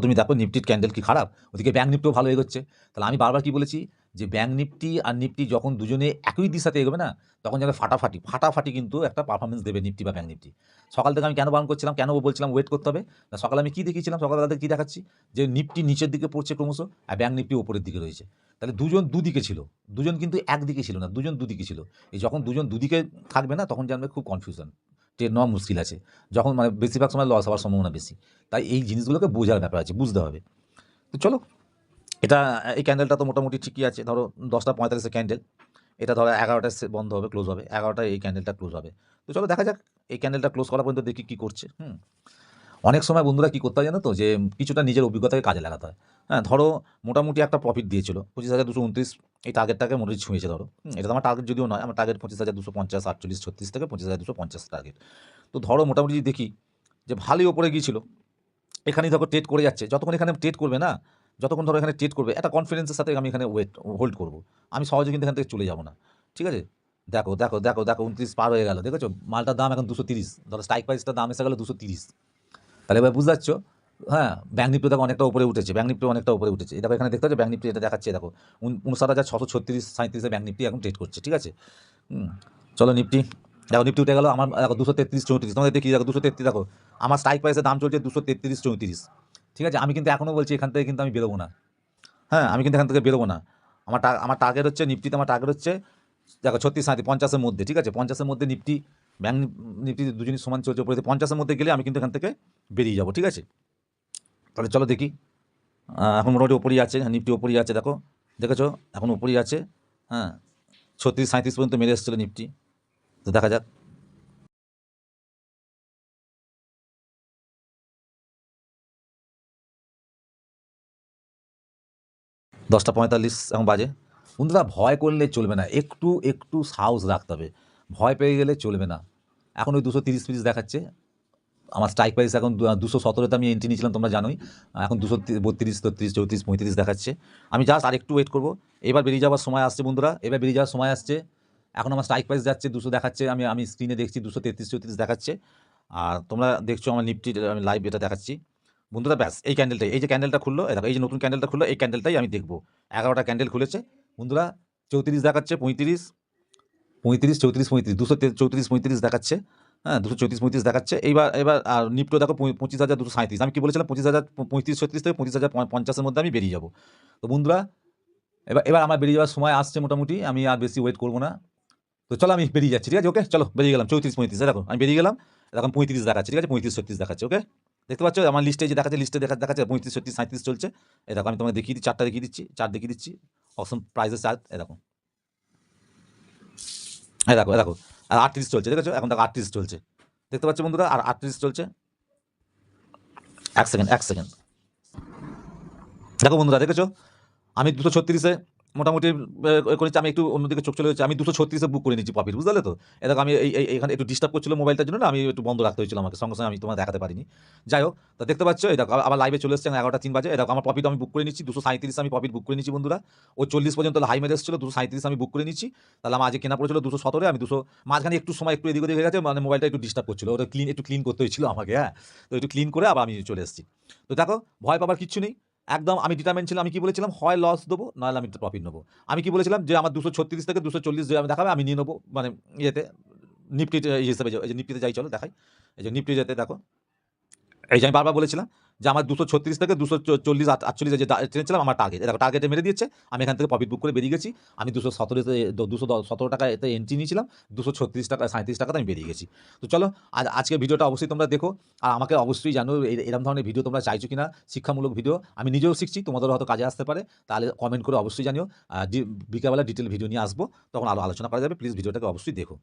তুমি দেখো নিফটির ক্যান্ডেল কি খারাপ? ওদিকে ব্যাঙ্ক নিফটিও ভালো এগোচ্ছে। তাহলে আমি বারবার কি বলেছি যে ব্যাঙ্ক নিফটি আর নিফটি যখন দুজনে একই দিশাতে এগোবে না, তখন যেন ফাটাফাটি কিন্তু একটা পারফরমেন্স দেবে নিফটি বা ব্যাঙ্ক নিফটি। সকাল থেকে আমি কেন বারণ করছিলাম, কেন বলছিলাম ওয়েট করতে হবে? না, সকালে আমি কী দেখিয়েছিলাম, সকালবেলাতে কী দেখাচ্ছি? যে নিফটি নিচের দিকে পড়ছে ক্রমশ, আর ব্যাঙ্ক নিফটি ওপরের দিকে রয়েছে। তাহলে দুজন দুদিকে ছিল, দুজন কিন্তু একদিকে ছিল না, দুজন দুদিকে ছিল। এই যখন দুজন দুদিকে থাকবে না, তখন জানবে খুব কনফিউশন, ট্রেড নেওয়া মুশকিল আছে, যখন মানে বেশিরভাগ সময় লস হওয়ার সম্ভাবনা বেশি। তাই এই জিনিসগুলোকে বোঝার ব্যাপার আছে, বুঝতে হবে। তো চলো, এটা এই ক্যান্ডেলটা তো মোটামুটি ঠিকই আছে। ধরো 10টা 45 ক্যান্ডেল, এটা ধরো 11টায় বন্ধ হবে, ক্লোজ হবে 11টায়, এই ক্যান্ডেলটা ক্লোজ হবে। তো চলো দেখা যাক এই ক্যান্ডেলটা ক্লোজ করা পর্যন্ত দেখি কী করছে। অনেক সময় বন্ধুরা কী করতে হয় জানো তো, যে কিছুটা নিজের অভিজ্ঞতাকে কাজে লাগাতে হয়। হ্যাঁ, ধরো মোটামুটি একটা প্রফিট দিয়েছিল 25,229, এই টার্গেটটাকে মোটামুটি ছুঁয়েছে ধরো। এটা তো আমার টার্গেট যদিও নয়, আমার টার্গেট 25,250, 48, 36 থেকে 25,250 টার্গেট। তো ধরো মোটামুটি দেখি যে ভালোই ওপরে গিয়েছিল, এখানেই ধরো ট্রেড করে যাচ্ছে, যতক্ষণ এখানে ট্রেড করবে না, যতক্ষণ ধরো এখানে ট্রেড করবে, একটা কনফিডেন্সের সাথে আমি এখানে হোল্ড করবো। আমি সহজে কিন্তু এখান থেকে চলে যাবো না, ঠিক আছে? দেখো দেখো দেখো দেখো 29 পার হয়ে গেল, দেখেছো মালটার দাম এখন 230, ধরো স্ট্রাইক প্রাইসটার দাম এসে গেলো 230। তাহলে এবার বুঝতে পারছো, হ্যাঁ, ব্যাঙ্ক নিফটি দেখো অনেকটা উপরে উঠেছে, ব্যাঙ্ক নিফটি অনেকটা উপরে উঠেছে। এটা এখানে দেখতে পাচ্ছ ব্যাঙ্ক নিফটি, এটা দেখাচ্ছে দেখো 59,636, 37 ব্যাঙ্ক নিফটি এখন ট্রেড করছে, ঠিক আছে? চলো নিফটি দেখো, নিফটি উঠে গেলো আমার, দেখো 233-34, তোমাদের দেখি দেখো 233, দেখো আমার স্ট্রাইক প্রাইসের দাম চলছে 233-34, ঠিক আছে? আমি কিন্তু এখনও বলছি এখান থেকে কিন্তু আমি বেরোবো না। হ্যাঁ, আমি কিন্তু এখান থেকে বেরোবো না। আমার টার্গেট হচ্ছে নিফটিতে, আমার টার্গেট হচ্ছে দেখো 36-37-50-এর মধ্যে, ঠিক আছে? 50-এর মধ্যে নিফটি, ব্যাঙ্ক নিফটি দুজনই সমান চলছে উপরে, 50-এর মধ্যে গেলে আমি কিন্তু এখান থেকে বেরিয়ে যাবো, ঠিক আছে? তাহলে চলো দেখি, এখন মোটামুটি ওপরই আছে, নিফটি ওপরই আছে, দেখো দেখেছো এখন ওপরই আছে। হ্যাঁ, 36-37 পর্যন্ত মেরে এসেছিলো নিফটি। তো দেখা যাক। দশটা 45 এখন বাজে। বন্ধুরা ভয় করলে চলবে না, একটু একটু সাহস রাখতে হবে, ভয় পেয়ে গেলে চলবে না। এখন ওই 230 পিস দেখাচ্ছে, আমার স্ট্রাইক প্রাইস এখন 217-তে আমি এন্ট্রি নিয়েছিলাম, তোমরা জানোই। এখন 232, 33, 34, 35 দেখাচ্ছে। আমি জাস্ট আর একটু ওয়েট করবো, এবার বেরিয়ে যাওয়ার সময় আসছে বন্ধুরা, এবার বেরিয়ে যাওয়ার সময় আসছে। এখন আমার স্ট্রাইক প্রাইস যাচ্ছে 200 দেখাচ্ছে, আমি স্ক্রিনে দেখছি 233-34 দেখাচ্ছে। আর তোমরা দেখছো আমার নিফটি, আমি লাইভ এটা দেখাচ্ছি বন্ধুরা। ব্যাস এই ক্যান্ডেলটাই, এই যে ক্যান্ডেলটা খুললো, দেখো এই যে নতুন ক্যান্ডেলটা খুললো, এই ক্যান্ডেলটাই আমি দেখবো। 11টা ক্যান্ডেল খুলেছে বন্ধুরা, 34 দেখাচ্ছে, 35, 35, 34, 35, 234-35 দেখাচ্ছে। হ্যাঁ, 234-35 দেখাচ্ছে। এবার আর নিফটিও দেখো 25,237। আমি কি বলেছিলাম 25,035-36 থেকে 25,050-এর মধ্যে আমি বেরিয়ে যাবো। তো বন্ধুরা এবার আমার বেরিয়ে যাওয়ার সময় আসছে মোটামুটি, আমি আর বেশি ওয়েট করবো না। তো চলো আমি বেরিয়ে যাচ্ছি, ঠিক আছে? ওকে চলো বেরিয়ে গেলাম। 34-35 দেখো আমি বেরিয়ে গেলাম, এখন 35 দেখাচ্ছে, ঠিক আছে? 35-36 দেখাচ্ছে, ওকে? দেখতে পাচ্ছ আমার লিস্টে যে দেখাচ্ছে, লিস্টে দেখাচ্ছে 35-37 চলছে। এই দেখো আমি তোমাকে দেখিয়ে দিচ্ছি, চার্ট দেখিয়ে দিচ্ছি, অপশন প্রাইসের চার্ট, এই দেখো, এই দেখো আর 38 চলছে, দেখেছো? এখন দেখো 38 চলছে, দেখতে পাচ্ছ বন্ধুরা, আর 38 চলছে। এক সেকেন্ড দেখো বন্ধুরা, দেখেছো আমি 236-এ মোটামুটি করেছি, আমি একটু অন্যদিকে চোখ চলে যাচ্ছে, আমি 236-এ বুক করে নিচ্ছি প্রফিট, বুঝতে পারলে তো? দেখো আমি এইখানে একটু ডিস্টার্ব করছিল মোবাইলটার জন্য না, আমি একটু বন্ধ রাখতে হয়েছিল আমাকে, সঙ্গে সঙ্গে আমি তোমার দেখাতে পারিনি। যাই হোক, তা দেখতে পাচ্ছ এই দেখো আবার লাইভে চলে এসছে 11টা 3 বাজে। দেখো আমার প্রফিট আমি বুক করে নিচ্ছি 237, আমি প্রফিট বুক করে নিচ্ছি বন্ধুরা। ও 40 পর্যন্ত হাই মেরে এসেছিল, 237 আমি বুক করে নিচ্ছি। তাহলে আমার আজকে কেনা পড়েছিল 217, আমি 200 মাঝখানে একটু সময় একটু এদিক ওদিক হয়ে গেছে, মানে মোবাইলটা একটু ডিস্টার্ব করছিল, ওটা একটু ক্লিন করতে হয়েছিল আমাকে। হ্যাঁ, তো একটু ক্লিন করে আবার আমি চলে এসেছি। তো দেখো ভয় পাবার কিচ্ছু নেই, একদম আমি ডিটারমেন্ট ছিলাম। আমি কি বলেছিলাম, হয় লস দেবো, নাহলে আমি প্রফিট নেবো। আমি কি বলেছিলাম যে আমার 236 থেকে 240 যে আমি দেখাবে আমি নিয়ে নেবো, মানে ইয়েতে নিফটি হিসেবে, এই যে নিফটিতে যাই চলো দেখাই, এই যে নিফটি যেতে দেখো, এই যে আমি বারবার বলেছিলাম যে আমার 236 থেকে 240-48 যে টেনেছিলাম আমার টার্গেট, দেখো টার্গেটে মেরে দিচ্ছে। আমি এখান থেকে প্রফিট বুক করে বেরিয়ে গেছি। আমি 217 টাকা এতে এন্ট্রি নিয়েছিলাম, 236 টাকা 37 টাকাতে আমি বেরিয়ে গেছি। তো চলো আজকের ভিডিওটা অবশ্যই তোমরা দেখো, আর আমাকে অবশ্যই জানো এরকম ধরনের ভিডিও তোমরা চাইছো কিনা, শিক্ষামূলক ভিডিও। আমি নিজেও শিখছি, তোমাদেরও হয়তো কাজে আসতে পারে, তাহলে কমেন্ট করে অবশ্যই জানিও। বিকালবেলা ডিটেল ভিডিও নিয়ে আসবো, তখন আরও আলোচনা করা যাবে। প্লিজ ভিডিওটাকে অবশ্যই দেখো।